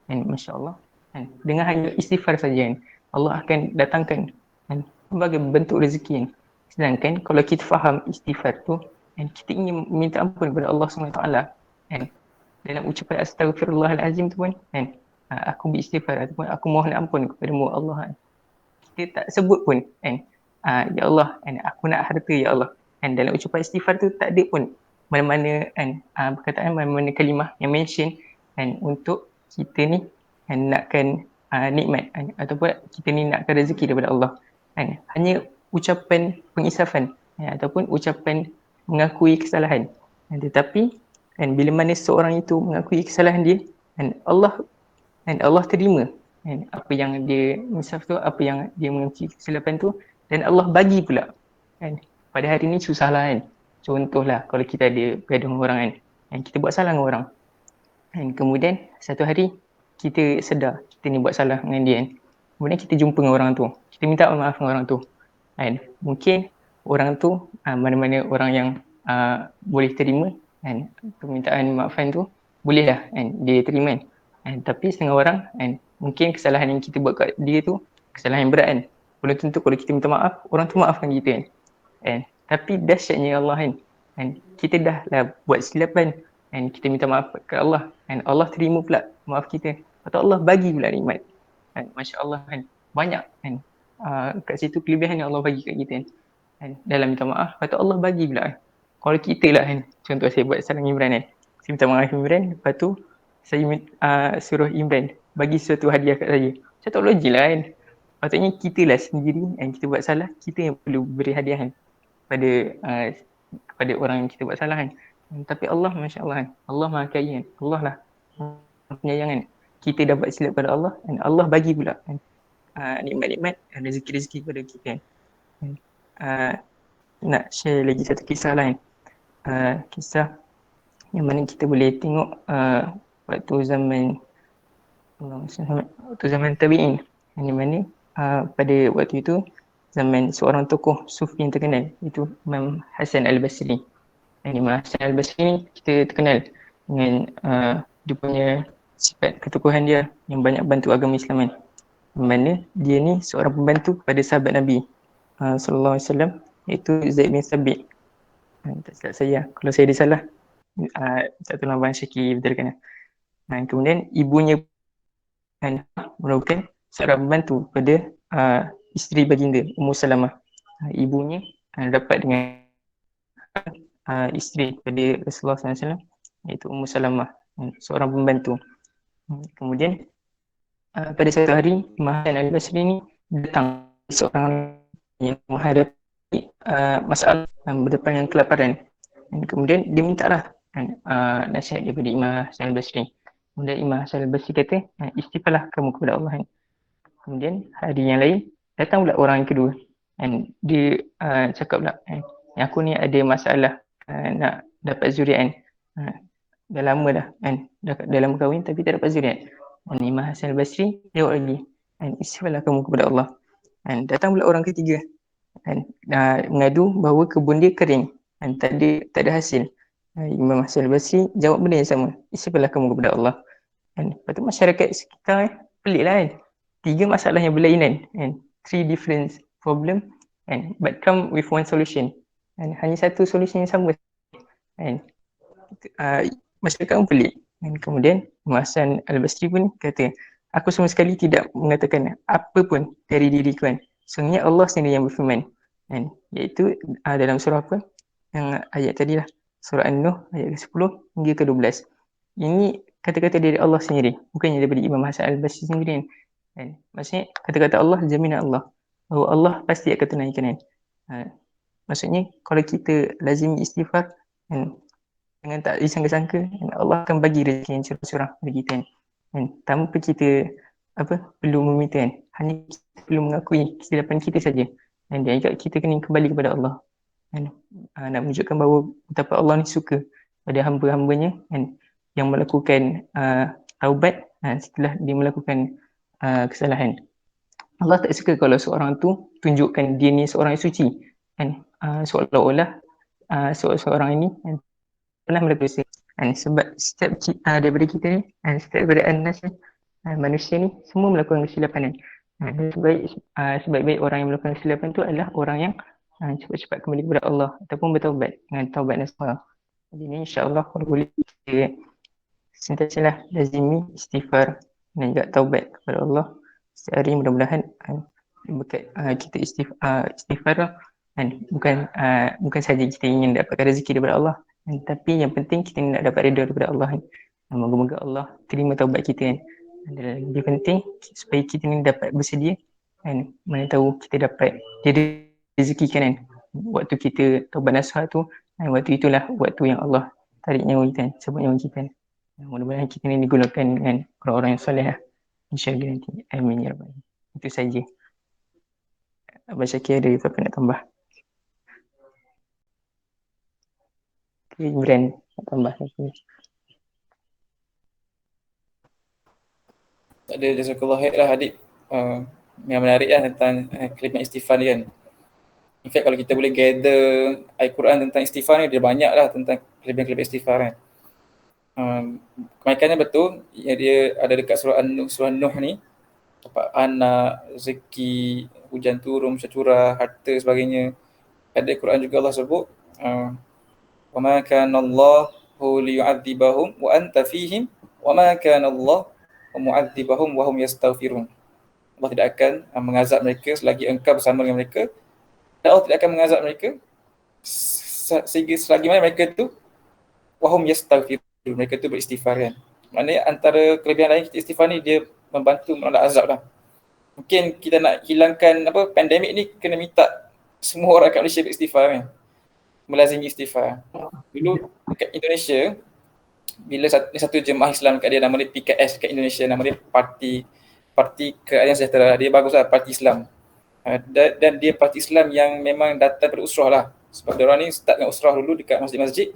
kan. Masya Allah kan. Dengan hanya istighfar saja kan, Allah akan datangkan kan, berbagai bentuk rezeki kan. Sedangkan kalau kita faham istighfar tu kan, kita ingin minta ampun kepada Allah SWT kan, dalam ucapan astagfirullahalazim tu kan, aku beristighfar ataupun aku mohon ampun kepadamu Allah kan. Kita tak sebut pun kan, ya Allah kan, aku nak harta ya Allah kan. Dalam ucapan istighfar tu tak ada pun mana-mana kan, perkataan mana-mana kalimah yang mention kan, untuk kita ni kan, nakkan nikmat kan, ataupun kita ni nakkan rezeki daripada Allah kan. Hanya ucapan pengisafan kan, ataupun ucapan mengakui kesalahan kan. Tetapi kan, bila mana seorang itu mengakui kesalahan dia kan, Allah terima kan, apa yang dia insaf tu, apa yang dia mengakui kesilapan tu, dan Allah bagi pula kan. Pada hari ni susahlah kan, contohlah kalau kita ada bergaduh dengan orang kan, kita buat salah dengan orang kan, kemudian satu hari kita sedar kita ni buat salah dengan dia kan, kemudian kita jumpa dengan orang tu, kita minta maaf dengan orang tu kan. Mungkin orang tu mana-mana orang yang boleh terima kan, permintaan maafan tu bolehlah kan, dia terima kan. Tapi setengah orang kan, mungkin kesalahan yang kita buat kat dia tu kesalahan yang berat kan, belum tentu kalau kita minta maaf orang tu maafkan kita kan. Tapi dahsyatnya Allah kan, kita dah lah buat silapan kan, kita minta maaf ke Allah kan, Allah terima pula maaf kita, atau Allah bagi pula nikmat kan. Masya Allah kan, banyak kan kat situ kelebihan yang Allah bagi kat kita kan. Dalam minta maaf, lepas tu Allah bagi pula kan. Kalau kita lah kan, contoh saya buat salah Imran kan, saya minta maaf Imran, lepas tu saya suruh Imran bagi suatu hadiah kat saya, macam tak logik lah kan. Patutnya kita lah sendiri yang kita buat salah, kita yang perlu beri hadiah kan kepada orang yang kita buat salah kan. Tapi Allah Masya Allah kan, Allah Maha Kaya kan, Allah lah penyayang kan. Kita dapat silap pada Allah dan Allah bagi pula kan, nikmat-nikmat dan rezeki-rezeki kepada kita kan. Nak share lagi satu kisah lain, kisah yang mana kita boleh tengok waktu zaman tabi'in, yang mana pada waktu itu zaman seorang tokoh sufi yang terkenal, itu Imam Hasan Al-Basri. Imam Hasan Al-Basri ni kita terkenal dengan dia punya sifat keteguhan dia yang banyak bantu agama Islam kan. Mana dia ni seorang pembantu kepada sahabat Nabi sallallahu alaihi wasallam, iaitu Zaid bin Thabit. Tak silap saya, kalau saya ada salah tak tolong Abang Syakir betulkan. Kemudian ibunya kan merupakan seorang pembantu pada isteri baginda Ummu Salamah. Ibunya dapat dengan isteri kepada Rasulullah SAW, iaitu Ummu Salamah, seorang pembantu. Kemudian pada satu hari Imam Hasan Al-Basri ni datang seorang yang menghadapi masalah berdepan dengan kelaparan. Dan kemudian dia minta lah nasihat daripada Imam Hasan Al-Basri. Kemudian Imam Hasan Al-Basri kata, istighfarlah kamu kepada Allah kan. Kemudian hari yang lain datang pula orang yang kedua dan dia cakap pula, aku ni ada masalah nak dapat zuriat dah lama dah kan, dah lama kahwin tapi tak dapat zuriat. Dan Imam Hasan al-Basri jawab lagi, dan istighfarlah kamu kepada Allah. Dan datang pula orang ketiga, dan mengadu bahawa kebun dia kering dan tak ada hasil. Imam Hasan al-Basri jawab benda yang sama, istighfarlah kamu kepada Allah. Dan lepas tu masyarakat sekitar pelik lah kan, 3 masalah yang berlainan, and 3 different problem, and but come with one solution, and hanya satu solution yang sama. And masyarakat pun pelik. Dan kemudian Hasan al-Basri pun kata, aku sama sekali tidak mengatakan apa pun dari diriku kan. Sebenarnya Allah sendiri yang berfirman. Dan iaitu dalam surah apa? Yang ayat tadi lah. Surah An-Nuh ayat ke-10 hingga ke-12. Ini kata-kata dari Allah sendiri, bukannya daripada Imam Hasan al-Basri sendiri. Dan maksudnya kata-kata Allah, jaminan Allah, bahawa Allah pasti akan tunaikan kan. Maksudnya kalau kita lazim istighfar kan, dengan tak disangka-sangka, Allah akan bagi rezeki yang curang-curang bagi kita kan. Tanpa kita perlu meminta kan. Hanya kita perlu mengakui kesilapan kita saja. Dan kita kena kembali kepada Allah. Dan nak menunjukkan bahawa betapa Allah ni suka pada hamba-hambanya kan, yang melakukan taubat setelah dia melakukan kesalahan. Allah tak suka kalau seorang tu tunjukkan dia ni seorang yang suci kan, seolah-olah seorang ini pernah melakukan dosa. Sebab setiap daripada kita ni, setiap daripada An-Nas ni, manusia ni semua melakukan kesilapan kan. Sebaik-baik orang yang melakukan kesilapan tu adalah orang yang cepat-cepat kembali kepada Allah ataupun bertaubat dengan taubat nasuha. Jadi ni insya-Allah kalau boleh kita sentiasalah lazimi istighfar dan juga taubat kepada Allah setiap hari. Mudah-mudahan berkat kita istighfar dan bukan saja kita ingin dapatkan rezeki daripada Allah, tapi yang penting kita nak dapat redha daripada Allah kan. Moga-moga Allah terima taubat kita kan. Dan lebih penting supaya kita ni dapat bersedia kan, mana tahu kita dapat direzekikan kan waktu kita taubat nasuha tu, waktu itulah waktu yang Allah tarik nyawa kita, sebut nyawa kita. Mudah-mudahan kita ni digunakan dengan orang-orang yang soleh lah, insya-Allah nanti. Amin ya rabbal alamin. Itu saja. Abang Syakir ada apa nak tambah? Okay, Imran nak tambah lagi? Tak ada, jazakallah khair lah adik. Yang menarik lah tentang kalimat istighfar ni kan. In fact kalau kita boleh gather Al-Quran tentang istighfar ni, dia banyak lah tentang kelebihan-kelebihan istighfar kan. Kebaikannya betul, ya, dia ada dekat surah Nuh ni, dapat anak, rezeki, hujan turun, curah, harta sebagainya. Ada Quran juga Allah sebut, wa ma kana Allahu liyu'adzibahum wa anta fihim wa ma kana Allah mu'adzibahum wa hum yastaghfirun. Allah tidak akan mengazab mereka selagi engkau bersama dengan mereka, dan Allah tidak akan mengazab mereka sehingga selagi mana mereka tu wa hum yastaghfirun, mereka tu beristighfar kan. Maknanya antara kelebihan lain kita istighfar ni, dia membantu menolak azab lah. Mungkin kita nak hilangkan pandemik ni, kena minta semua orang kat Malaysia beristighfar kan, melazimi istighfar. Dulu dekat Indonesia, bila satu jemaah Islam kat dia, nama dia PKS kat Indonesia, nama dia Parti Keadilan Sejahtera. Dia bagus lah, parti Islam. Dan dia parti Islam yang memang datang pada usrah lah. Sebab diorang ni start dengan usrah dulu dekat masjid-masjid.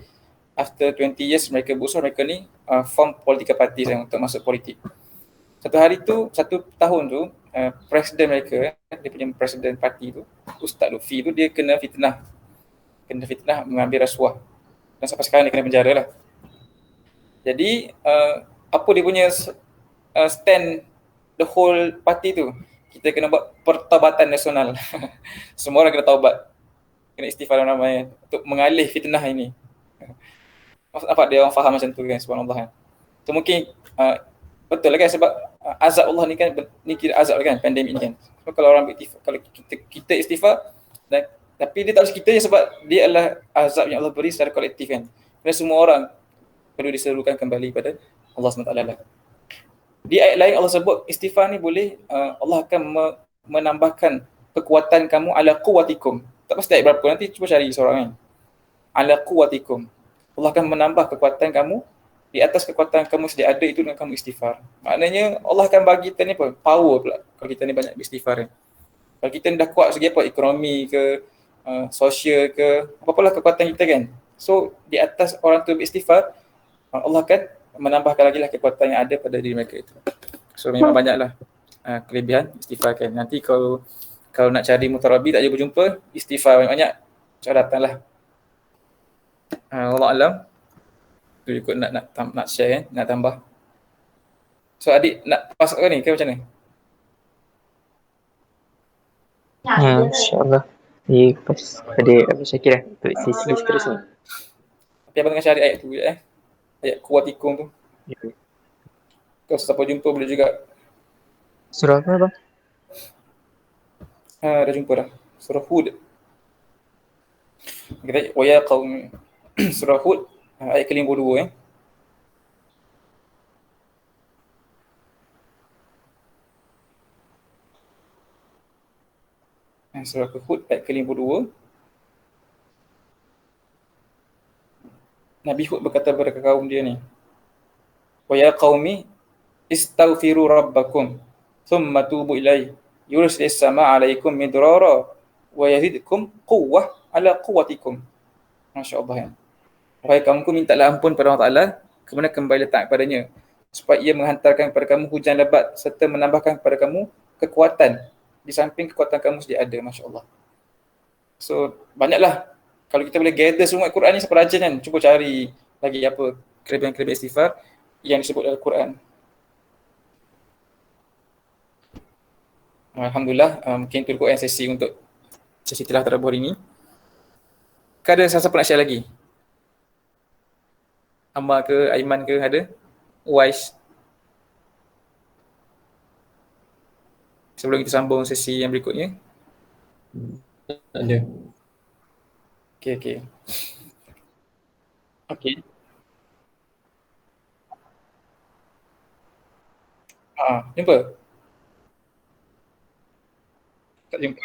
After 20 years mereka berusrah, mereka ni form political party untuk masuk politik. Satu tahun tu, presiden mereka, dia punya presiden parti tu, Ustaz Lutfi tu, dia kena fitnah mengambil rasuah. Dan sampai sekarang dia kena penjara lah. Jadi apa dia punya stand the whole party tu, kita kena buat pertaubatan nasional. Semua orang kena taubat, kena istighfar ramai untuk mengalih fitnah ini. Nampak dia orang faham macam tu kan, subhanallah kan. So mungkin betul lah kan, sebab azab Allah ni kan, ni kira azab kan, pandemik ni kan. So, kalau orang kalau kita istighfar, tapi dia tak harus kita je, sebab dia adalah azab yang Allah beri secara kolektif kan. Kerana semua orang perlu diserukan kembali pada Allah SWT lah. Di ayat lain Allah sebut istighfar ni boleh, Allah akan menambahkan kekuatan kamu ala quwwatikum. Tak pasti ayat berapa, nanti cuba cari seorang kan. Ala quwwatikum. Allah akan menambah kekuatan kamu di atas kekuatan kamu sedia ada itu dengan kamu istighfar. Maknanya Allah akan bagi kita ni power pula kalau kita ni banyak beristighfar kan. Kalau kita ni dah kuat segi ekonomi ke, sosial ke, apa-apalah kekuatan kita kan. So di atas orang tu beristighfar, Allah akan menambahkan lagi lah kekuatan yang ada pada diri mereka itu. So memang banyaklah kelebihan istighfar kan. Nanti kalau nak cari mutarabi tak jumpa, istighfar banyak-banyak. So datanglah. Allah alam. Tu ikut nak share kan, nak tambah. So adik nak pass ke ni ke macam mana? InsyaAllah. Lepas pada Abu Syakir lah untuk sesi seterusnya. Tapi abang tengah cari ayat tu ayat kuatikum tu. Kalau siapa jumpa boleh juga. Surah apa abang? Dah jumpa dah. Surah Hud. Kita wa ya qaum surah Hud ayat ke-52 Surah Hud ayat ke-52. Nabi Hud berkata kepada kaum dia ni, wa ya qaumi istaghfiru rabbakum thumma tubu ilaihi yursilis sama alaikum midrara wa yazidkum quwwah ala quwwatikum. Masya-Allah ya. Wahai kaumku, mintalah ampun pada Allah Taala, kemudian kembali letak kepadanya supaya ia menghantarkan kepada kamu hujan lebat serta menambahkan kepada kamu kekuatan di samping kekuatan kamu sedia ada. Masya-Allah. So banyaklah kalau kita boleh gather semua Quran ni siapa rajin kan, cuba cari lagi apa kelebihan-kelebihan istighfar yang disebut dalam Quran. Alhamdulillah, mungkin itu Quran sesi untuk sesi tilawah tadabbur hari ini. Ada siapa nak share lagi? Amal ke, Aiman ke ada? Wise. Sebelum kita sambung sesi yang berikutnya. Ada. Okey. Jumpa? Tak jumpa.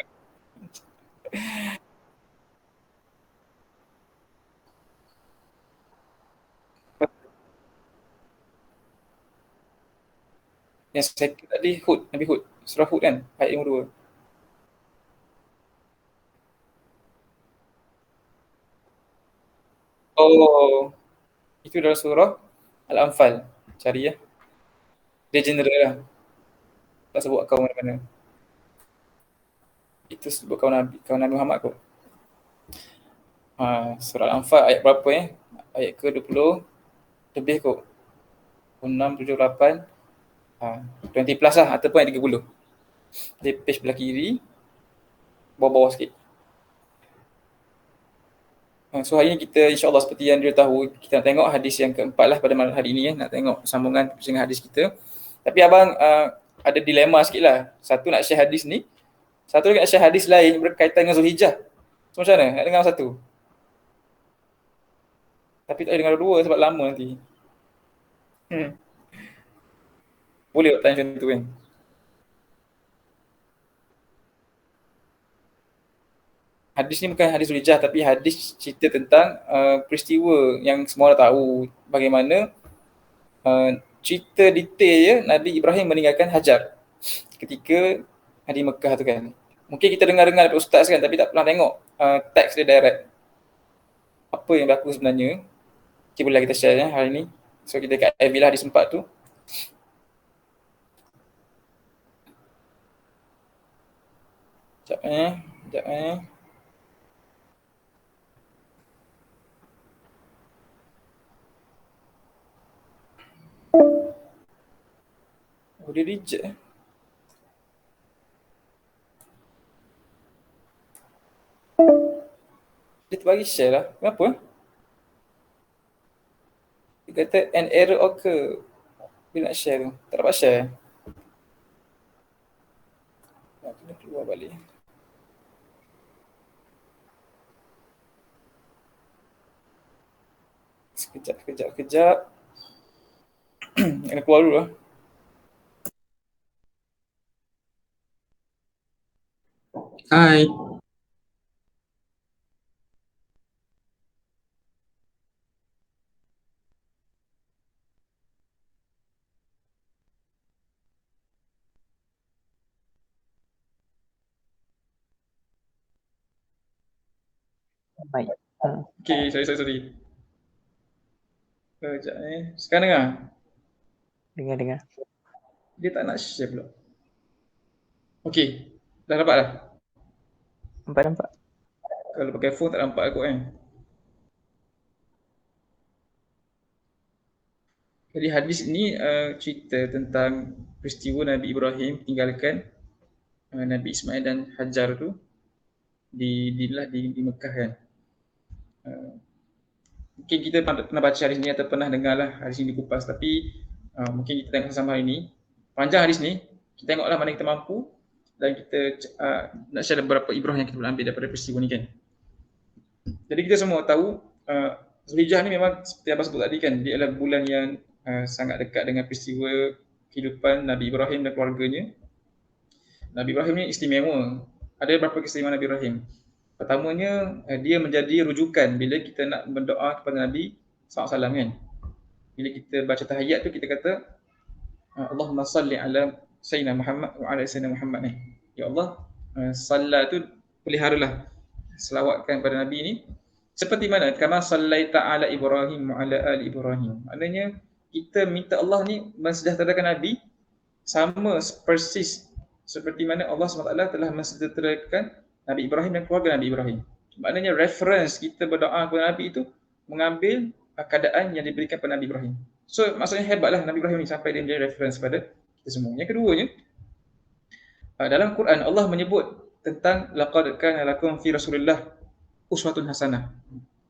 Yang saya tadi Hud, Nabi Hud, surah Hud kan, ayat 52. Oh, itu dalam surah Al-Anfal. Cari ya. Dia general lah. Tak sebut kaum mana-mana. Itu sebut kaum Nabi Muhammad kot. Surah Al-Anfal ayat berapa ya? Ayat ke-20 lebih kot. 6, 7, 8. 20 plus lah ataupun ayat 30. Di page belah kiri. Bawah-bawah sikit. So hari ni kita insyaAllah seperti yang dia tahu, kita nak tengok hadis yang keempat lah pada malam hari ni ya. Nak tengok sambungan dengan hadis kita. Tapi abang ada dilema sikit lah. Satu nak share hadis ni, satu lagi nak share hadis lain berkaitan dengan Zulhijjah. So macam mana? Nak dengar satu? Tapi tak boleh dengar dua sebab lama nanti. Boleh tak tanya macam tu kan? Hadis ni bukan hadis Zulhijjah tapi hadis cerita tentang peristiwa yang semua dah tahu bagaimana cerita detail ya Nabi Ibrahim meninggalkan Hajar ketika di Mekah tu kan. Mungkin kita dengar-dengar daripada ustaz kan tapi tak pernah tengok teks dia direct. Apa yang berlaku sebenarnya. Okay, boleh kita share ya hari ni. So kita kat Ivy lah hadis 4 tu. Sekejap Oh, dia reject Dia terbagi share lah. Kenapa? Dia kata an error occur. Dia nak share tu. Tak dapat share. Kena keluar balik. Sekejap. Kena keluar dulu lah. Hai. Baik. Okay, sorry. Sekejap Sekarang dengar? Dengar. Dia tak nak share pula. Okey, dah dapat dah. Nampak. Kalau pakai phone tak nampak aku kan. Jadi hadis ni cerita tentang peristiwa Nabi Ibrahim tinggalkan Nabi Ismail dan Hajar tu di Mekah kan. Mungkin kita pernah baca hadis ni atau pernah dengar lah hadis ni dikupas, tapi mungkin kita tengok sama hari ni. Panjang hadis ni, kita tengoklah mana kita mampu dan kita nak share beberapa ibrah yang kita boleh ambil daripada peristiwa ni kan. Jadi kita semua tahu Zulhijjah ni memang seperti apa sebut tadi kan, dia adalah bulan yang sangat dekat dengan peristiwa kehidupan Nabi Ibrahim dan keluarganya. Nabi Ibrahim ni istimewa. Ada beberapa keistimewaan Nabi Ibrahim. Pertamanya, dia menjadi rujukan bila kita nak berdoa kepada Nabi SAW kan. Bila kita baca tahiyat tu, kita kata Allahumma salli ala Sayyidina Muhammad wa ala Sayyidina Muhammad ni. Ya Allah, salat tu peliharalah, selawatkan pada Nabi ni. Seperti mana? Kama sallaita ala Ibrahim wa ala ali Ibrahim. Maknanya, kita minta Allah ni mensejahterakan Nabi sama persis seperti mana Allah SWT telah mensejahterakan Nabi Ibrahim dan keluarga Nabi Ibrahim. Maknanya reference kita berdoa kepada Nabi itu mengambil keadaan yang diberikan kepada Nabi Ibrahim. So maksudnya hebatlah Nabi Ibrahim ini sampai dia menjadi reference pada kita semua. Yang keduanya, dalam Quran Allah menyebut tentang laqad kana lakum fi Rasulillah uswatun hasanah.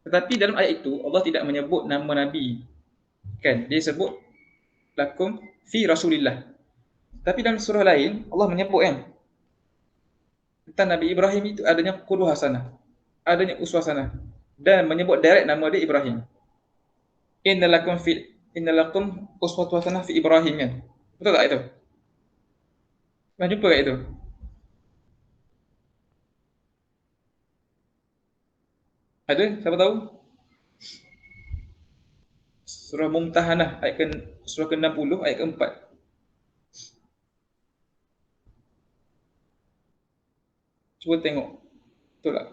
Tetapi dalam ayat itu Allah tidak menyebut nama Nabi. Kan? Dia sebut lakum fi Rasulillah. Tapi dalam surah lain Allah menyebut kan tentang Nabi Ibrahim itu adanya qudwah hasanah, adanya uswah hasanah, dan menyebut direct nama dia Ibrahim. Innalakum uswatun hasanah fi Ibrahim kan. Betul tak itu? Pernah jumpa kat itu? Ada? Siapa tahu? Surah Mumtahanah surah ke-60 ayat ke-4. Cuba tengok. Betul tak?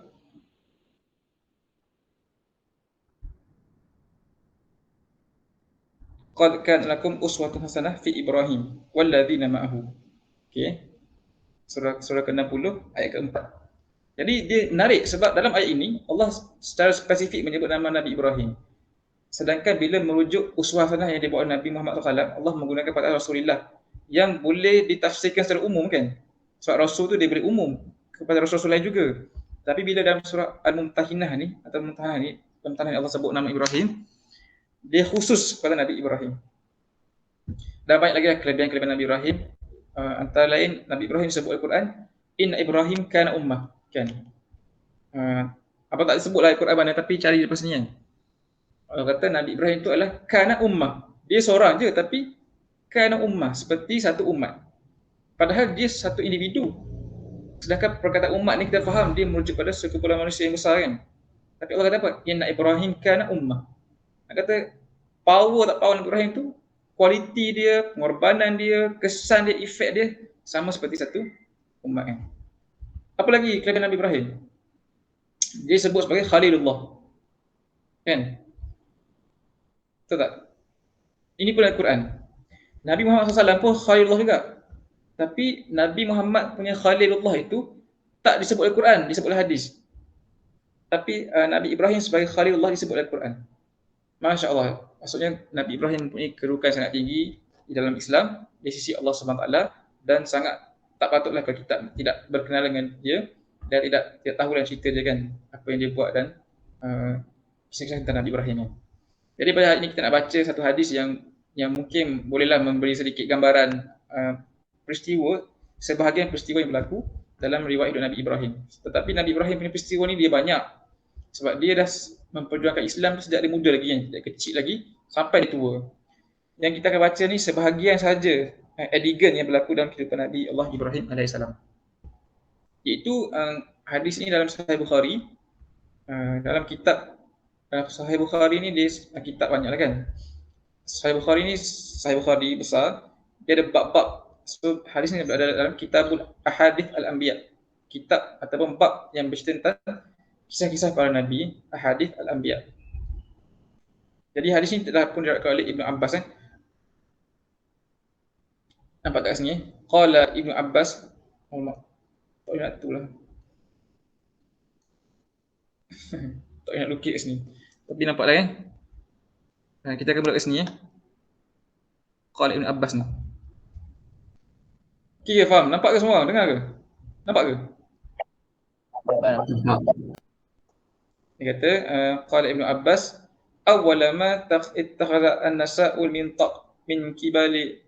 Qad kana lakum uswatun hasanah fi Ibrahim walladzina ma'ahu. Okey. Surah ke-60 ayat ke-4. Jadi dia menarik sebab dalam ayat ini Allah secara spesifik menyebut nama Nabi Ibrahim. Sedangkan bila merujuk uswah hasanah yang dibawa Nabi Muhammad SAW, Allah menggunakan kata Rasulullah yang boleh ditafsirkan secara umum kan. Sebab Rasul tu dia boleh umum kepada Rasul-Rasul lain juga. Tapi bila dalam surah Al-Mumtahinah ni atau Mumtahanah ni, Allah sebut nama Ibrahim, dia khusus kepada Nabi Ibrahim. Dan banyak lagi kelebihan-kelebihan Nabi Ibrahim. Antara lain Nabi Ibrahim sebut Al-Quran, Inna Ibrahim kana ummah kan. Apa tak disebutlah Al-Quran mana, tapi cari daripada sini kan. Allah kata Nabi Ibrahim itu adalah kana ummah. Dia seorang je tapi kana ummah, seperti satu umat. Padahal dia satu individu. Sedangkan perkataan umat ni kita faham dia merujuk pada sekumpulan manusia yang besar kan. Tapi Allah kata apa? Inna Ibrahim kana ummah. Dia kata power Nabi Ibrahim tu, kualiti dia, pengorbanan dia, kesan dia, efek dia sama seperti satu umat kan. Apa lagi kelebihan Nabi Ibrahim? Dia sebut sebagai Khalilullah. Kan? Betul tak? Ini pun Al-Quran. Nabi Muhammad SAW pun Khalilullah juga. Tapi Nabi Muhammad punya Khalilullah itu tak disebut Al-Quran, disebut hadis. Tapi Nabi Ibrahim sebagai Khalilullah disebut Al-Quran. Masya Allah. Maksudnya Nabi Ibrahim mempunyai kedudukan sangat tinggi di dalam Islam di sisi Allah SWT dan sangat tak patutlah kalau kita tidak berkenalan dengan dia dan tidak tahu dan cerita dia kan apa yang dia buat dan kisah-kisah tentang Nabi Ibrahim. Jadi pada hari ini kita nak baca satu hadis yang mungkin bolehlah memberi sedikit gambaran peristiwa, sebahagian peristiwa yang berlaku dalam riwayat hidup Nabi Ibrahim. Tetapi Nabi Ibrahim punya peristiwa ni dia banyak. Sebab dia dah memperjuangkan Islam sejak dia muda lagi kan, sejak kecil lagi sampai dia tua. Yang kita akan baca ni sebahagian saja adegan yang berlaku dalam kehidupan Nabi Allah Ibrahim AS. Iaitu hadis ini dalam Sahih Bukhari. Dalam kitab Sahih Bukhari ni dia kitab banyak lah kan. Sahih Bukhari ni Sahih Bukhari besar. Dia ada bab-bab. So, hadis ni berada dalam Kitabul Ahadith Al-Anbiya. Kitab ataupun bab yang bercerita tentang kisah-kisah para Nabi, Ahadith Al-Anbiya. Jadi hadis ini telah pun diriwayatkan oleh Ibnu Abbas kan. Nampak kat sini? Qala Ibnu Abbas. Allah. Tak ingat tu lah. Tak ingat lukis kat sini. Tapi nampak dah kan? Kita akan buat kat sini. Qala Ibnu Abbas ni. Kira faham? Nampak ke semua? Dengar ke? Nampak ke? Dia kata, qala Ibnu Abbas, awwala ma ittakhadha an-nasa'u min kibali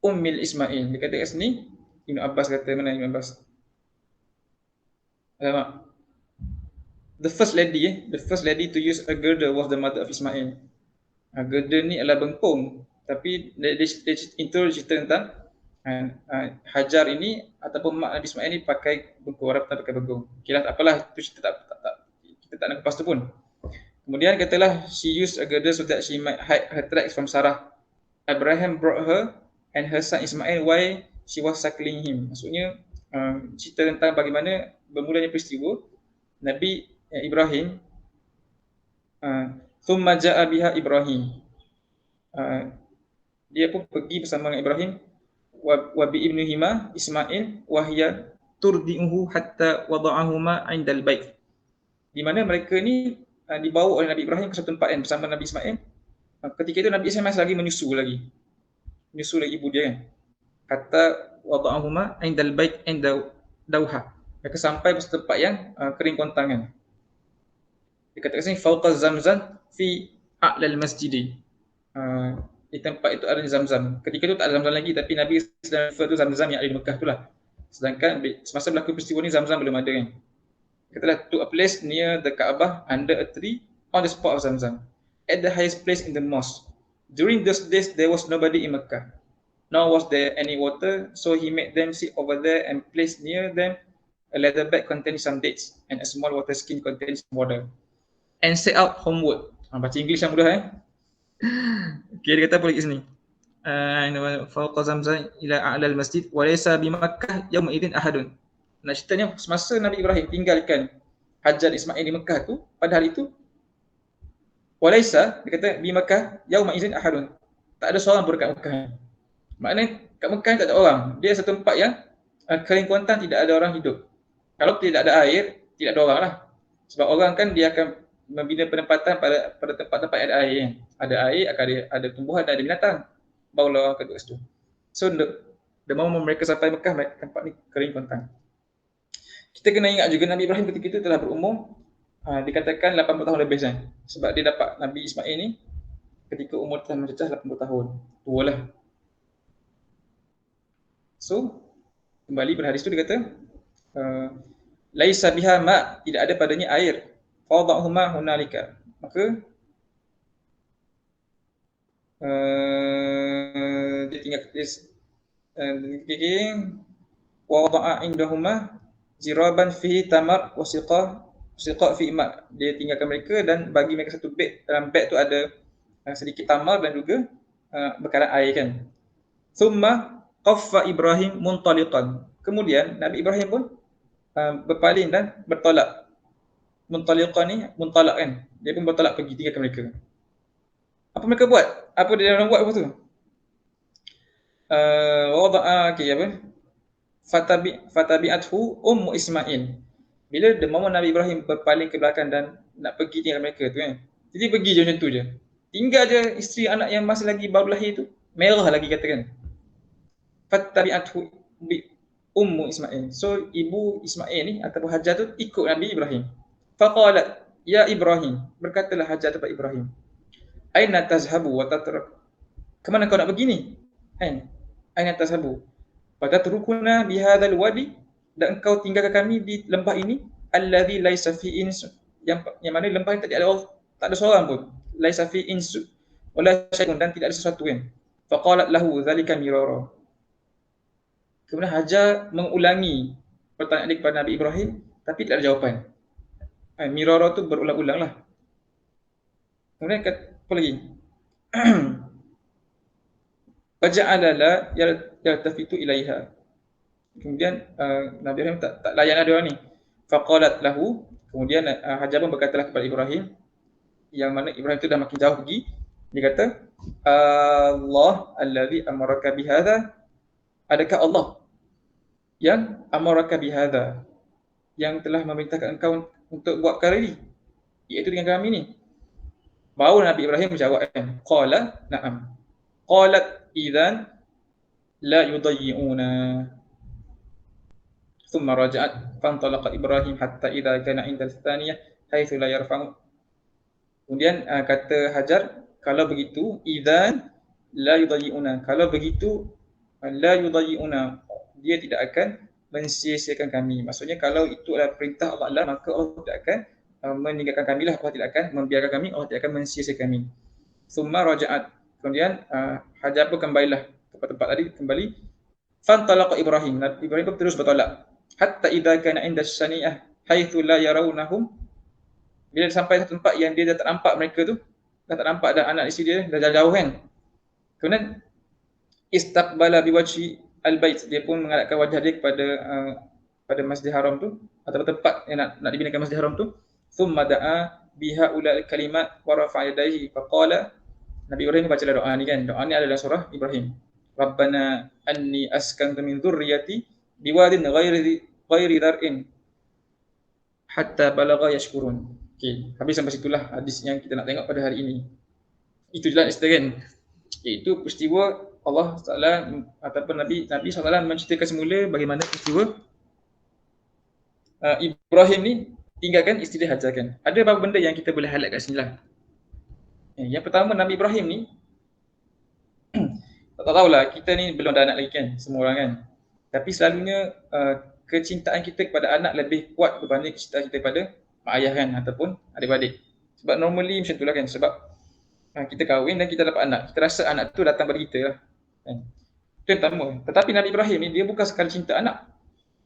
Ummil Ismail. Dia kata kat sini, Ibnu Abbas kata, mana Ibnu Abbas? Alamak. The first lady to use a girdle was the mother of Ismail. Girdle ni adalah bengkung, tapi dia cerita tentang Hajar ini ataupun mak Nabi Ismail ni pakai bengkung, orang pakai bengkung. Okeylah, tak apalah, itu cerita kita tak nak kupas tu pun. Kemudian katalah she used a girdle so that she might hide her tracks from Sarah. Abraham brought her and her son Ismail while she was suckling him. Maksudnya cerita tentang bagaimana bermulanya peristiwa Nabi Ibrahim. Thumma ja'a biha Ibrahim. Dia pun pergi bersama dengan Ibrahim wa bi ibnihima Ismail wa hiya turdi'uhu hatta wada'ahuma 'indal bait. Di mana mereka ni dibawa oleh Nabi Ibrahim ke satu tempat kan bersama Nabi Ismail. Ketika itu Nabi Ismail masih lagi menyusu lagi ibu dia kan. Hatta wada'ahuma 'indal bait 'inda dauha. Mereka sampai ke satu tempat yang kering kontang kan. Dia kata kat sini fauqa zamzam fi a'lal masjid. Di tempat itu ada Zamzam. Ketika itu tak ada Zamzam lagi, tapi Nabi sedang refer tu Zamzam yang ada di Mekah tu lah. Sedangkan semasa berlaku peristiwa ni Zamzam belum ada kan. Katalah to a place near the Kaabah under a tree on the spot of Zamzam at the highest place in the mosque. During those days there was nobody in Mecca, nor was there any water, so he made them sit over there and placed near them a leather bag containing some dates and a small water skin containing some water, and set out homeward. Baca English yang mudah Okay, dia kata apa lagi sini? Fauqa Zamzam ila a'lal masjid wa laysa bi Makkah yauma idzin ahadun. Nak ceritanya semasa Nabi Ibrahim tinggalkan Hajar Ismail di Mekah tu, pada hari itu wa laysa, dia kata bi Makkah yauma idzin ahadun. Tak ada seorang pun dekat Mekah. Maknanya kat Mekah tak ada orang. Dia satu tempat yang kering kontang, tidak ada orang hidup. Kalau tidak ada air, tidak ada orang lah. Sebab orang kan dia akan membina penempatan pada tempat-tempat yang ada air kan. Ada air, akan ada tumbuhan dan ada binatang. Barulah orang akan duduk situ. So the moment mereka sampai Mekah, tempat ni kering kontang. Kita kena ingat juga Nabi Ibrahim ketika itu telah berumur dikatakan 80 tahun lebih kan. Sebab dia dapat Nabi Ismail ni ketika umur telah mencecah 80 tahun. Tua lah. So kembali pada hadis tu dia kata laisa biha ma, tidak ada padanya air. Fadahuma hunalika. Maka dia tinggal tulis wa wada'a indahuma ziraban fihi tamar wa siqa fi ma. Dia tinggalkan mereka dan bagi mereka satu beg. Dalam beg tu ada sedikit tamar dan juga bekalan air kan. Thumma qaffa Ibrahim muntaliqan. Kemudian Nabi Ibrahim pun berpaling dan bertolak. Muntaliqan ni muntalaq kan. Dia pun bertolak pergi tinggalkan mereka. Apa mereka buat? Apa dia orang buat apa tu? Wada'a Fatabi'athu Ummu Ismail. Bila the moment Nabi Ibrahim berpaling ke belakang dan nak pergi tinggal mereka tu kan. Jadi pergi je macam tu je. Tinggal je isteri anak yang masih lagi baru lahir tu. Merah lagi katakan. Fatabi'athu Ummu Ismail. So ibu Ismail ni ataupun Hajar tu ikut Nabi Ibrahim. Faqalat ya Ibrahim. Berkatalah Hajar kepada Ibrahim. Aina tazhabu wa tatrak. Kemana kau nak pergi ni? Kan? Aina tazhabu wa tatrukuna bi hadzal wadi, dan engkau tinggalkan kami di lembah ini allazi laisa fi ins, yang mana lembah ini tak ada seorang pun. Laisa fi ins wala syai'un, dan tidak ada sesuatu kan. Faqalat lahu zalika mirara. Kemudian Hajar mengulangi pertanyaan dia kepada Nabi Ibrahim tapi tidak ada jawapan. Mirara tu berulang-ulang lah. Kemudian apa lagi? Faja'ala la yaltafitu ilaiha. Kemudian Nabi Ibrahim tak layan ada orang ni. Faqalat lahu. Kemudian Hajar pun berkatalah kepada Ibrahim, yang mana Ibrahim tu dah makin jauh pergi. Dia kata, Allah allazi amaraka bihadza, adakah Allah yang amaraka bihadza, yang telah memerintahkan engkau untuk buat perkara ini, iaitu dengan kami ni? Baru Nabi Ibrahim menjawab kan, qala na'am. Qalat idzan la yudayyi'una. Thumma raja'at fantalaqa Ibrahim hatta idza kana 'inda al-thaniyah haitsu la yarfa'u. Kemudian kata Hajar, kalau begitu idzan la yudayyi'una, kalau begitu la yudayyi'una, dia tidak akan mensia-siakan kami. Maksudnya kalau itu adalah perintah Allah, maka Allah tidak akan meninggalkan kami lah, Allah tidak akan membiarkan kami, Allah tidak akan mensia-siakan kami. Thumma raja'at, kemudian Hajar pun kembalilah ke tempat tadi, kembali. Fantalaqa Ibrahim, Nabi Ibrahim pun terus bertolak. Hatta idza kana 'inda as-saniyah haitsu la yarawnahum, bila sampai satu tempat yang dia dah tak nampak mereka tu, dah tak nampak dah anak isteri dia, dah jauh kan. Kemudian istaqbala biwajhi al-bait, dia pun menghadapkan wajah dia pada Masjidil Haram tu, atau tempat yang nak dibinakan Masjidil Haram tu. Thumma da'a biha ulal kalimat wa rafa'a yadayhi faqala, Nabi Ibrahim baca doa ni kan. Doa ni adalah surah Ibrahim. Rabbana anni askantu min dzurriyyati biwadin ghairi dhar'in hatta balagha yashkurun. Okey, habis sampai situlah hadis yang kita nak tengok pada hari ini. Itu jelas kan. Iaitu peristiwa Allah Taala ataupun Nabi SAW menceritakan semula bagaimana peristiwa Ibrahim ni tinggalkan isteri Hajar kan. Ada beberapa benda yang kita boleh highlight kat sini lah. Yang pertama, Nabi Ibrahim ni tak tahulah, kita ni belum ada anak lagi kan, semua orang kan. Tapi selalunya kecintaan kita kepada anak lebih kuat berbanding kecintaan kita kepada mak ayah kan, ataupun adik-beradik. Sebab normally macam itulah kan, sebab kita kahwin dan kita dapat anak, kita rasa anak tu datang pada kita lah kan. Itu yang pertama. Tetapi Nabi Ibrahim ni, dia bukan sekadar cinta anak,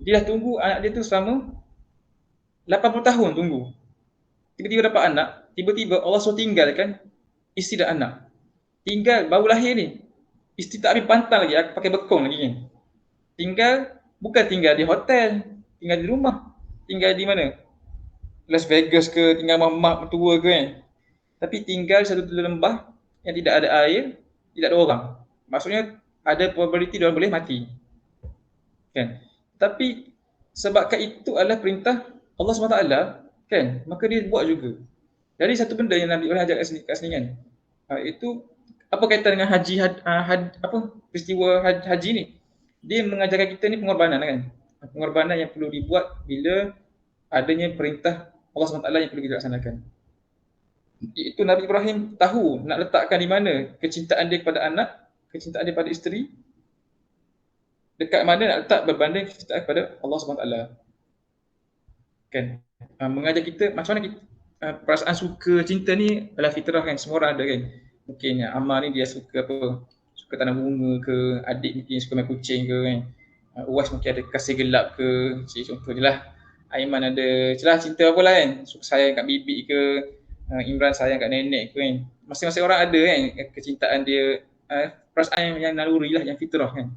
dia dah tunggu anak dia tu selama 80 tahun tunggu. Tiba-tiba dapat anak, tiba-tiba Allah suruh tinggalkan isteri dan anak. Tinggal baru lahir ni, isteri tak habis pantang lagi, pakai bekong lagi kan. Bukan tinggal di hotel, tinggal di rumah, tinggal di mana? Las Vegas ke, tinggal mak tua ke kan. Tapi tinggal satu lembah yang tidak ada air, tidak ada orang. Maksudnya ada probability dia orang boleh mati. Kan? Tapi sebabkan itu adalah perintah Allah SWT kan, maka dia buat juga. Jadi satu benda yang Nabi Ibrahim ajak kat sini kan, itu apa kaitan dengan peristiwa haji ni? Dia mengajarkan kita ni pengorbanan kan. Pengorbanan yang perlu dibuat bila adanya perintah Allah SWT yang perlu kita laksanakan. Itu Nabi Ibrahim tahu nak letakkan di mana kecintaan dia kepada anak, kecintaan dia pada isteri, dekat mana nak letak berbanding kecintaan kepada Allah SWT. Kan? Mengajar kita macam mana kita, perasaan suka cinta ni adalah fitrah kan, semua orang ada kan. Mungkin Amar ni dia suka apa? Suka tanam bunga ke, adik mungkin suka main kucing ke kan. Uwas mungkin ada kasih gelap ke, contoh je lah. Aiman ada celah cinta apa lah kan, suka sayang kat bibik ke, Imran sayang kat nenek ke kan. Masing-masing orang ada kan kecintaan dia, perasaan yang naluri lah, yang fitrah kan.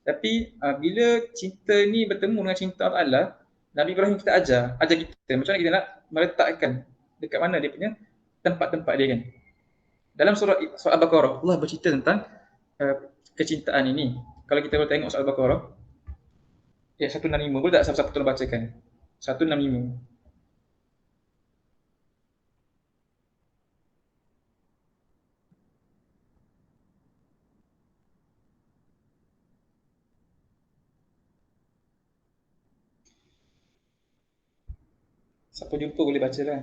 Tapi bila cinta ni bertemu dengan cinta Allah, Nabi Ibrahim kita ajar kita macam mana kita nak meletakkan dekat mana dia punya tempat-tempat dia kan. Dalam surah Al-Baqarah, Allah bercerita tentang kecintaan ini. Kalau kita boleh tengok surah Al-Baqarah, ya 165, boleh tak siapa-siapa tolong bacakan? 165. Siapa jumpa boleh baca lah.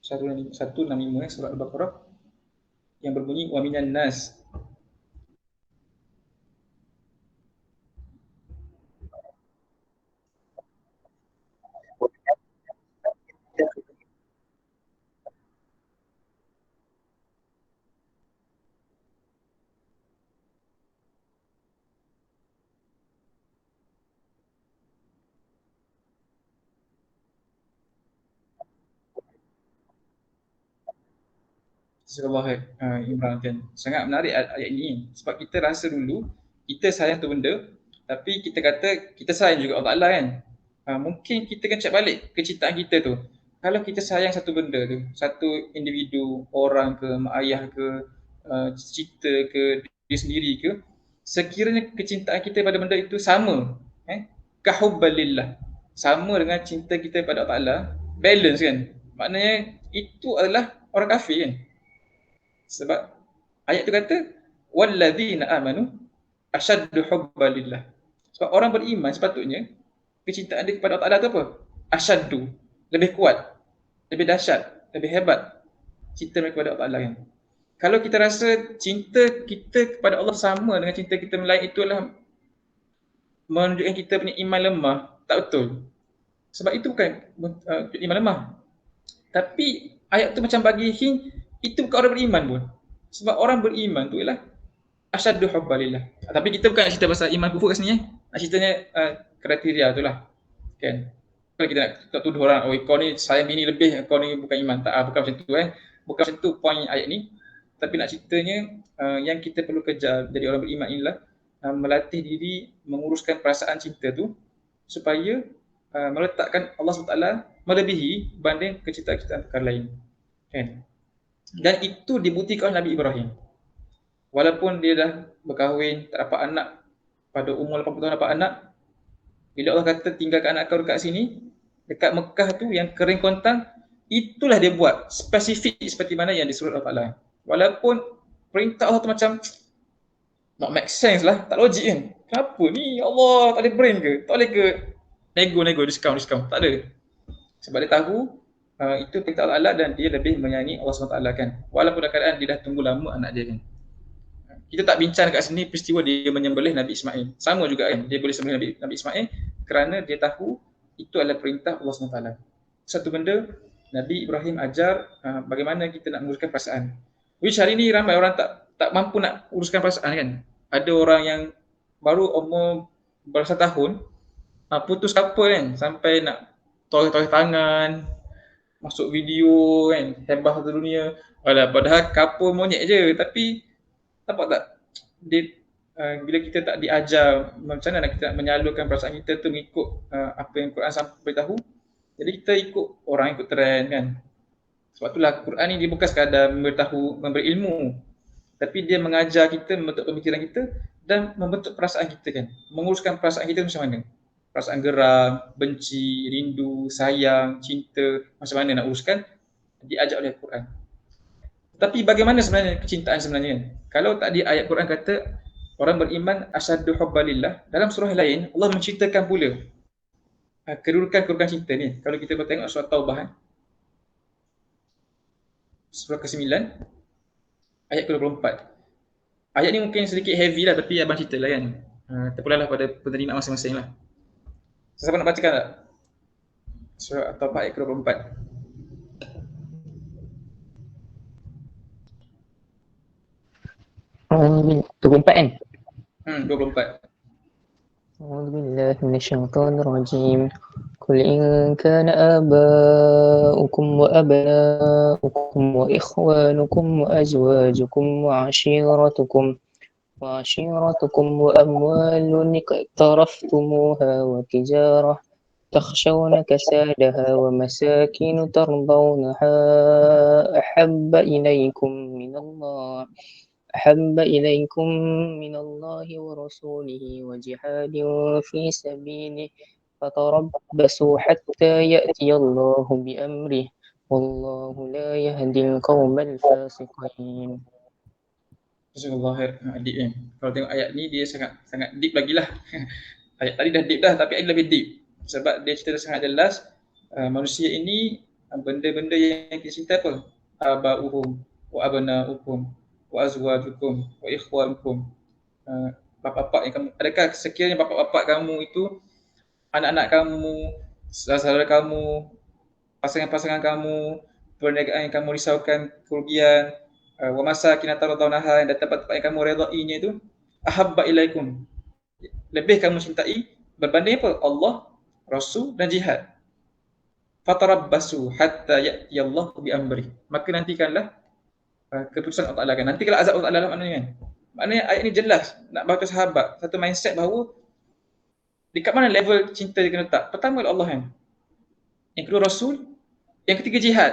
165 surah Al-Baqarah yang berbunyi wa minan nas. Surah Imran kan. Sangat menarik ayat ini sebab kita rasa dulu kita sayang tu benda, tapi kita kata kita sayang juga Allah Ta'ala kan. Mungkin kita kan cek balik kecintaan kita tu. kalau kita sayang satu benda tu, satu individu, orang ke, mak ayah ke, cipta ke, diri sendiri ke, sekiranya kecintaan kita pada benda itu sama, kahubbalillah, sama dengan cinta kita pada Allah Ta'ala, balance kan, maknanya itu adalah orang kafir kan. Sebab ayat tu kata walladzina amanu asyaddu hubbalillah. Sebab orang beriman sepatutnya kecintaan dia kepada Allah Ta'ala tu apa? Asyaddu, lebih kuat, lebih dahsyat, lebih hebat cinta mereka kepada Allah Ta'ala kan. Kalau kita rasa cinta kita kepada Allah sama dengan cinta kita lain, itulah menunjukkan kita punya iman lemah. Tak betul. Sebab itu bukan iman lemah. Tapi ayat tu macam bagi hint, itu bukan orang beriman pun. Sebab orang beriman tu ialah asyaddu hubbalillah. Tapi kita bukan nak cerita pasal iman kufur kat sini. Nak ceritanya kriteria tu lah. Kan? Kalau kita nak tuduh orang, oh kau ni sayang bini lebih, kau ni bukan iman. Tak, bukan macam tu Bukan macam tu poin ayat ni. Tapi nak ceritanya yang kita perlu kejar dari orang beriman inilah melatih diri menguruskan perasaan cinta tu supaya meletakkan Allah SWT melebihi banding kecintaan-kecintaan perkara lain. Kan? Dan itu dibuktikan oleh Nabi Ibrahim. Walaupun dia dah berkahwin, tak dapat anak, pada umur 80 tahun dapat anak, bila Allah kata tinggalkan anak kau dekat sini, dekat Mekah tu yang kering kontang, itulah dia buat spesifik seperti mana yang disuruh Allah Ta'ala. Walaupun perintah Allah tu macam not make sense lah, tak logik kan. Kenapa ni Allah, tak ada brain ke? Tak boleh ke nego, discount, tak ada. Sebab dia tahu itu perintah Allah dan dia lebih menyayangi Allah SWT kan. Walaupun dalam keadaan dia dah tunggu lama anak dia kan. Kita tak bincang kat sini peristiwa dia menyembelih Nabi Ismail. Sama juga kan, dia boleh sembelih Nabi Ismail kerana dia tahu itu adalah perintah Allah SWT. Satu benda, Nabi Ibrahim ajar bagaimana kita nak menguruskan perasaan. Which hari ni ramai orang tak mampu nak uruskan perasaan kan. Ada orang yang baru umur belasan tahun, putus couple kan, sampai nak toreh-toreh tangan, masuk video kan, hebah satu dunia. Padahal couple monyet je, tapi nampak tak? Bila kita tak diajar macam mana kita nak menyalurkan perasaan kita tu mengikut apa yang Quran sampai beritahu, jadi kita ikut orang, ikut trend kan. Sebab itulah Quran ni dia bukan sekadar memberitahu, memberi ilmu, tapi dia mengajar kita, membentuk pemikiran kita dan membentuk perasaan kita kan. Menguruskan perasaan kita macam mana? Perasaan geram, benci, rindu, sayang, cinta, macam mana nak uruskan, diajar oleh Quran. Tapi bagaimana sebenarnya kecintaan sebenarnya? Kalau tadi ayat Quran kata orang beriman asyaddu hubbalillah, dalam surah lain Allah menceritakan pula kedudukan cinta ni. Kalau kita tengok surah Taubah, surah ke-9 ayat ke-24. Ayat ni mungkin sedikit heavy lah, tapi abang cerita lah kan. Terpulanglah pada penerima masing-masing lah. Siapa nak bacakan tak? Surah Taubah ayat ke-24. kan? 24. أعوذ بالله من الشيطان الرجيم قل إن كان آباؤكم وأبناؤكم وإخوانكم وأزواجكم وعشيرتكم وأموال اقترفتموها وتجارة تخشون كسادها ومساكن ترضونها أحب إليكم من الله ورسوله وجهاد في سبيله فتربصوا حتى يأتي الله بأمره والله لا يهدي القوم الفاسقين. Jazakallah deep kan. Kalau tengok ayat ni dia sangat deep lagi lah. Ayat tadi dah deep dah, tapi ayat lebih deep. Sebab dia cerita sangat jelas manusia ini benda-benda yang kita cinta apa? Aba'uhum wa abna'uhum wa azwajukum wa ikhwanukum. Bapak-bapak yang kamu, adakah sekiranya bapak-bapak kamu itu anak-anak kamu, saudara kamu, pasangan-pasangan kamu, perniagaan yang kamu risaukan kerugian, wa masakin taradawnaha, dan tempat-tempat yang kamu redainya itu ahabba ilaikum, lebih kamu cintai berbanding apa? Allah, Rasul dan jihad. Fatarabbasu hatta ya'ti Allah bi amri, maka nantikanlah keputusan Allah Ta'ala kan. Nantikanlah azab Allah Ta'ala maknanya kan. Maknanya ayat ni jelas nak bagi sahabat satu mindset bahawa dekat mana level cinta dia kena letak. Pertama Allah kan, yang kedua Rasul, Yang ketiga jihad.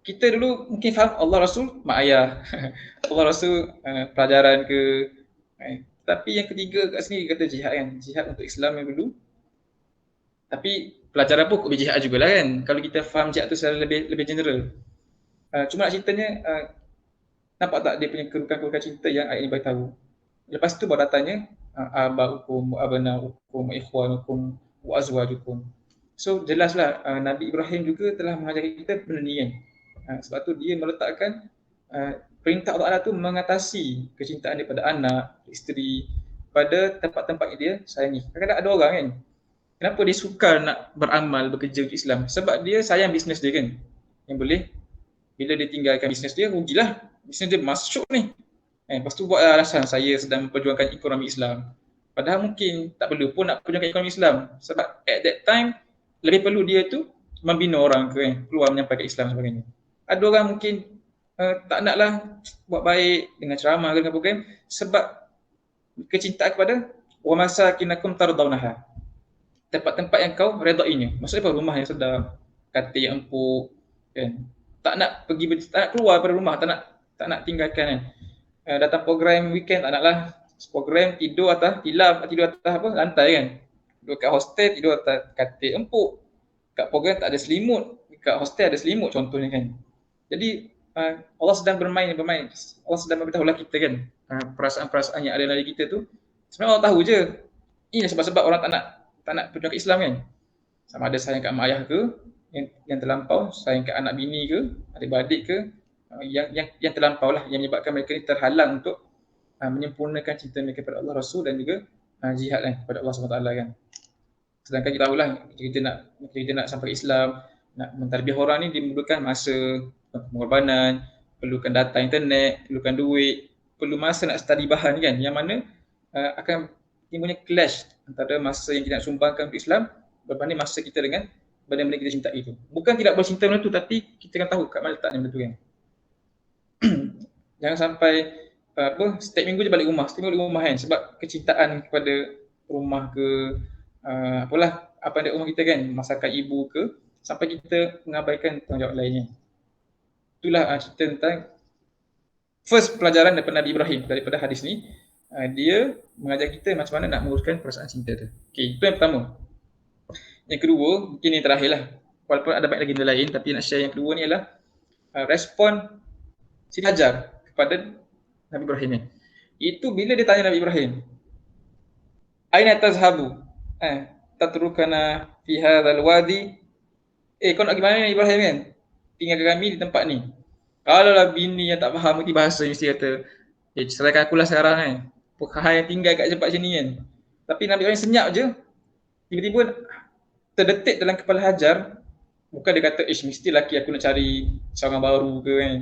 Kita dulu mungkin faham Allah Rasul mak ayah. Allah Rasul pelajaran ke. Tapi yang ketiga kat sini kata jihad kan. Jihad untuk Islam yang dulu. Tapi pelajaran pun boleh jihad jugalah kan. Kalau kita faham jihad tu secara lebih general. Cuma nak ceritanya nampak tak dia punya kerukan-kerukan cinta yang ayat ini beritahu. Lepas tu baru datanya abaukum, abnaukum, ikhwanukum, wa azwajukum. So jelaslah Nabi Ibrahim juga telah mengajar kita benda ni kan. Sebab tu dia meletakkan perintah Allah tu mengatasi kecintaan daripada anak, isteri pada tempat-tempat dia sayangi. Kadang-kadang ada orang kan, kenapa dia sukar nak beramal, bekerja untuk Islam? Sebab dia sayang bisnes dia kan. Yang boleh, bila dia tinggalkan bisnes dia, rugilah. Bisnes dia masuk ni. Lepas tu buat alasan saya sedang memperjuangkan ekonomi Islam. Padahal mungkin tak perlu pun nak perjuangkan ekonomi Islam. Sebab at that time, lebih perlu dia tu membina orang ke kan, keluar menyampaikan Islam sebagainya. Ada orang mungkin tak naklah buat baik dengan ceramah ke dengan program sebab kecintaan kepada wa masakinakum tardawnaha. Tempat-tempat yang kau redainya. Maksudnya apa? Rumah yang sedap, katil yang empuk kan. Tak nak pergi, tak nak keluar dari rumah, tak nak tinggalkan kan. Datang program weekend tak naklah. Program tidur atas apa lantai kan. Duduk kat hostel tidur atas katil empuk. Kat program tak ada selimut, kat hostel ada selimut contohnya kan. Jadi Allah sedang bermain. Allah sedang memberitahulah kita kan perasaan-perasaan yang ada dalam kita tu. Sebenarnya Allah tahu je. Ini sebab-sebab orang tak nak perjuangkan Islam kan. Sama ada sayang kat mak ayah ke yang terlampau, sayang kat anak bini ke, adik-beradik ke, yang terlampau lah, yang menyebabkan mereka ni terhalang untuk menyempurnakan cinta mereka kepada Allah Rasul dan juga jihad kan kepada Allah SWT kan. Sedangkan kita tahulah kita nak sampai Islam, nak mentarbiyah orang ni dimemerlukan masa, pengorbanan, perlukan data internet, perlukan duit, perlu masa nak study bahan kan, yang mana akan timbulnya clash antara masa yang kita nak sumbangkan untuk Islam berbanding masa kita dengan benda-benda kita cintai itu. Bukan tidak boleh cinta benda tu, tapi kita kan tahu kat mana letaknya benda tu kan. Jangan sampai setiap minggu je balik rumah kan, sebab kecintaan kepada rumah ke apalah apa yang ada rumah kita kan, masakan ibu ke, sampai kita mengabaikan tanggungjawab lainnya. Itulah cerita tentang first pelajaran daripada Nabi Ibrahim daripada hadis ni. Dia mengajar kita macam mana nak menguruskan perasaan cinta tu. Okey, itu yang pertama. Yang kedua, mungkin yang terakhir lah. Walaupun ada banyak lagi benda lain, tapi nak share yang kedua ni adalah respon Siti Hajar kepada Nabi Ibrahim ni. Itu bila dia tanya Nabi Ibrahim, aina tazhabu? Tatrukana fi hadzal wadi. Kau nak gimana Nabi Ibrahim kan? Tinggalkan kami di tempat ni. Kalau lah bini yang tak faham mengerti bahasa mesti kata, serahkan akulah sekarang kan. Hang yang tinggal kat tempat sini kan. Tapi Nabi Ibrahim senyap je. Tiba-tiba terdetik dalam kepala Hajar, bukan dia kata, mesti laki aku nak cari seorang baru ke kan,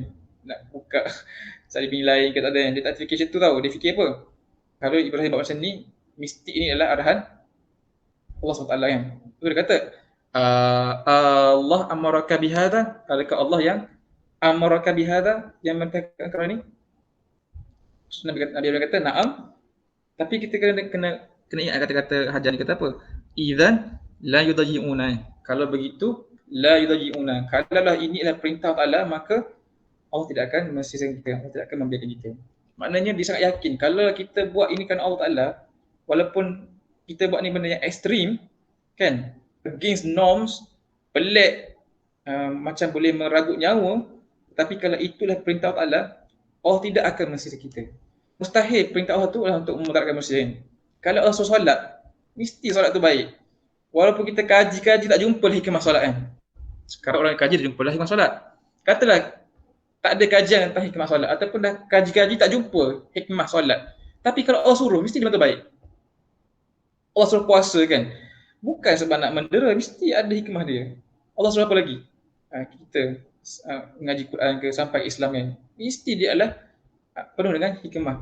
nak buka cari bini lain ke, tak ada kan. Dia tak fikir macam tu tau. Dia fikir apa? Kalau Ibrahim buat macam ni, mesti ini adalah arahan Allah SWT kan. Tu dia kata, Allah amaraka bihadha, adakah Allah yang amaraka bihadha, yang memerintahkan kau ni? Nabi kata, na'am. Tapi kita kena ingat kata-kata Hajar ni kata apa? Idzan la yudaji'una. Kalau begitu, la yudaji'una. Kalaulah ini adalah perintah Allah, maka Allah tidak akan mensisihkan kita, Allah tidak akan membiarkan kita. Maknanya dia sangat yakin, kalau kita buat ini kan Allah Ta'ala, walaupun kita buat ni benda yang ekstrim, kan, against norms, pelik, macam boleh meragut nyawa, tapi kalau itulah perintah Allah, Allah tidak akan mensisihkan kita. Mustahil perintah Allah tu adalah untuk memudaratkan manusia. Kalau Allah suruh solat, mesti solat tu baik. Walaupun kita kaji tak jumpa hikmah solat kan. Sekarang orang kaji dah jumpa lah hikmah solat. Katalah tak ada kajian tentang hikmah solat ataupun dah kaji tak jumpa hikmah solat. Tapi kalau Allah suruh, mesti dia baik. Allah suruh puasa kan, bukan sebab nak mendera, mesti ada hikmah dia. Allah suruh apa lagi? Kita mengaji Quran ke, sampai Islam kan, mesti dia adalah penuh dengan hikmah.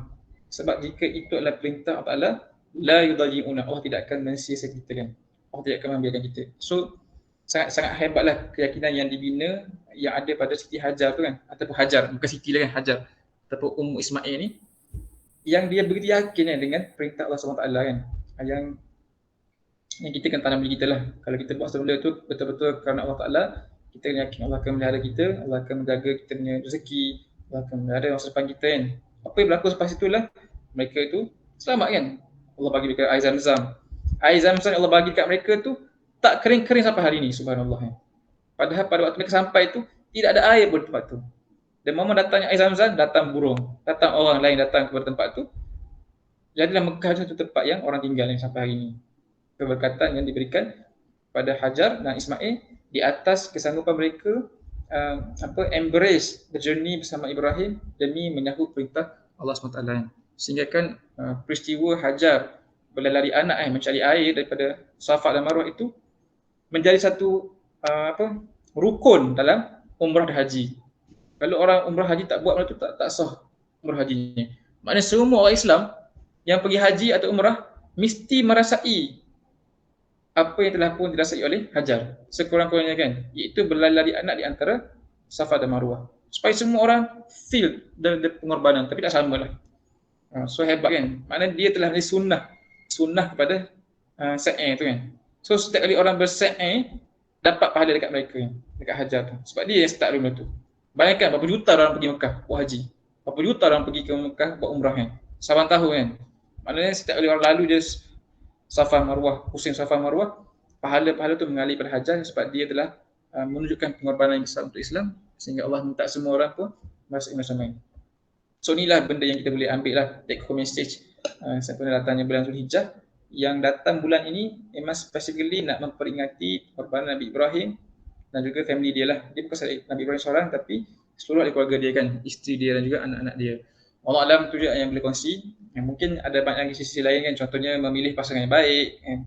Sebab jika itu adalah perintah Allah, la yudaji'una, Allah tidak akan mensia-sia kita kan. Allah tidak akan membiarkan kita. So sangat hebatlah keyakinan yang dibina yang ada pada Siti Hajar tu kan, ataupun Hajar, bukan Siti lah kan, Hajar ataupun Ummu Ismail ni, yang dia begitu yakin kan dengan perintah Allah SWT kan, yang kita kan tanam diri kita lah. Kalau kita buat sesuatu tu betul-betul kerana Allah Ta'ala, Kita yakin Allah akan melihara kita, Allah akan menjaga kita punya rezeki, Allah akan melihara masa depan kita kan. Apa yang berlaku selepas itulah mereka itu selamat kan. Allah bagi mereka air Zam-Zam. Air Zam-Zam Allah bagi kat mereka tu tak kering-kering sampai hari ni, subhanallah kan. Padahal pada waktu mereka sampai tu tidak ada air pun tempat tu. Dan momen datangnya air Zam-Zam, datang burung, datang orang lain datang kepada tempat tu. Jadilah Mekah satu tempat yang orang tinggal yang sampai hari ini. Keberkatan yang diberikan pada Hajar dan Ismail di atas kesanggupan mereka embrace the journey bersama Ibrahim demi menyahut perintah Allah SWT. Sehingga kan peristiwa Hajar berlari anak mencari air daripada Safa dan Marwah itu menjadi satu rukun dalam umrah dan haji. Kalau orang umrah haji tak buat benda tu tak sah umrah hajinya. Maknanya semua orang Islam yang pergi haji atau umrah mesti merasai apa yang telah pun dirasai oleh Hajar sekurang-kurangnya kan, iaitu berlari anak di antara Safa dan Marwah, supaya semua orang feel the pengorbanan, tapi tak samalah. So hebat kan, maknanya dia telah menjadi sunnah kepada sa'i tu kan. So setiap kali orang bersa'i dapat pahala dekat mereka kan, dekat Hajar tu, sebab dia yang start dulu tu. Bayangkan berapa juta orang pergi Mekah buat haji, berapa juta orang pergi ke Mekah buat umrah kan, saban tahun kan. Maknanya setiap kali orang lalu dia Safa Marwah, pusing Safa Marwah, pahala-pahala tu mengalir pada Hajar sebab dia telah menunjukkan pengorbanan yang besar untuk Islam, sehingga Allah minta semua orang pun masuk Islam. So inilah benda yang kita boleh ambil lah, take home message sempena datangnya bulan Zulhijjah. Yang datang bulan ini memang specifically nak memperingati pengorbanan Nabi Ibrahim dan juga family dia lah. Dia bukan sahaja Nabi Ibrahim seorang, tapi seluruh ahli keluarga dia kan, isteri dia dan juga anak-anak dia. Allah Alam tu je yang boleh kongsi. Mungkin ada banyak lagi sisi lain kan, contohnya memilih pasangan yang baik kan.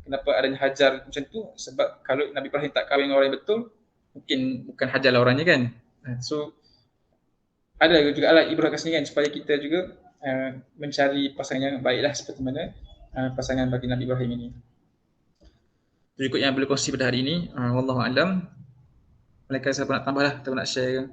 Kenapa adanya Hajar macam tu? Sebab kalau Nabi Ibrahim tak kahwin dengan orang yang betul, mungkin bukan Hajar lah orangnya kan. So ada juga lah ibrah kat sini kan, supaya kita juga mencari pasangan yang baik lah, seperti mana pasangan bagi Nabi Ibrahim ini. Itu ikut yang boleh kongsi pada hari ini. Wallahu a'lam. Mereka siapa nak tambah lah, atau nak share kan?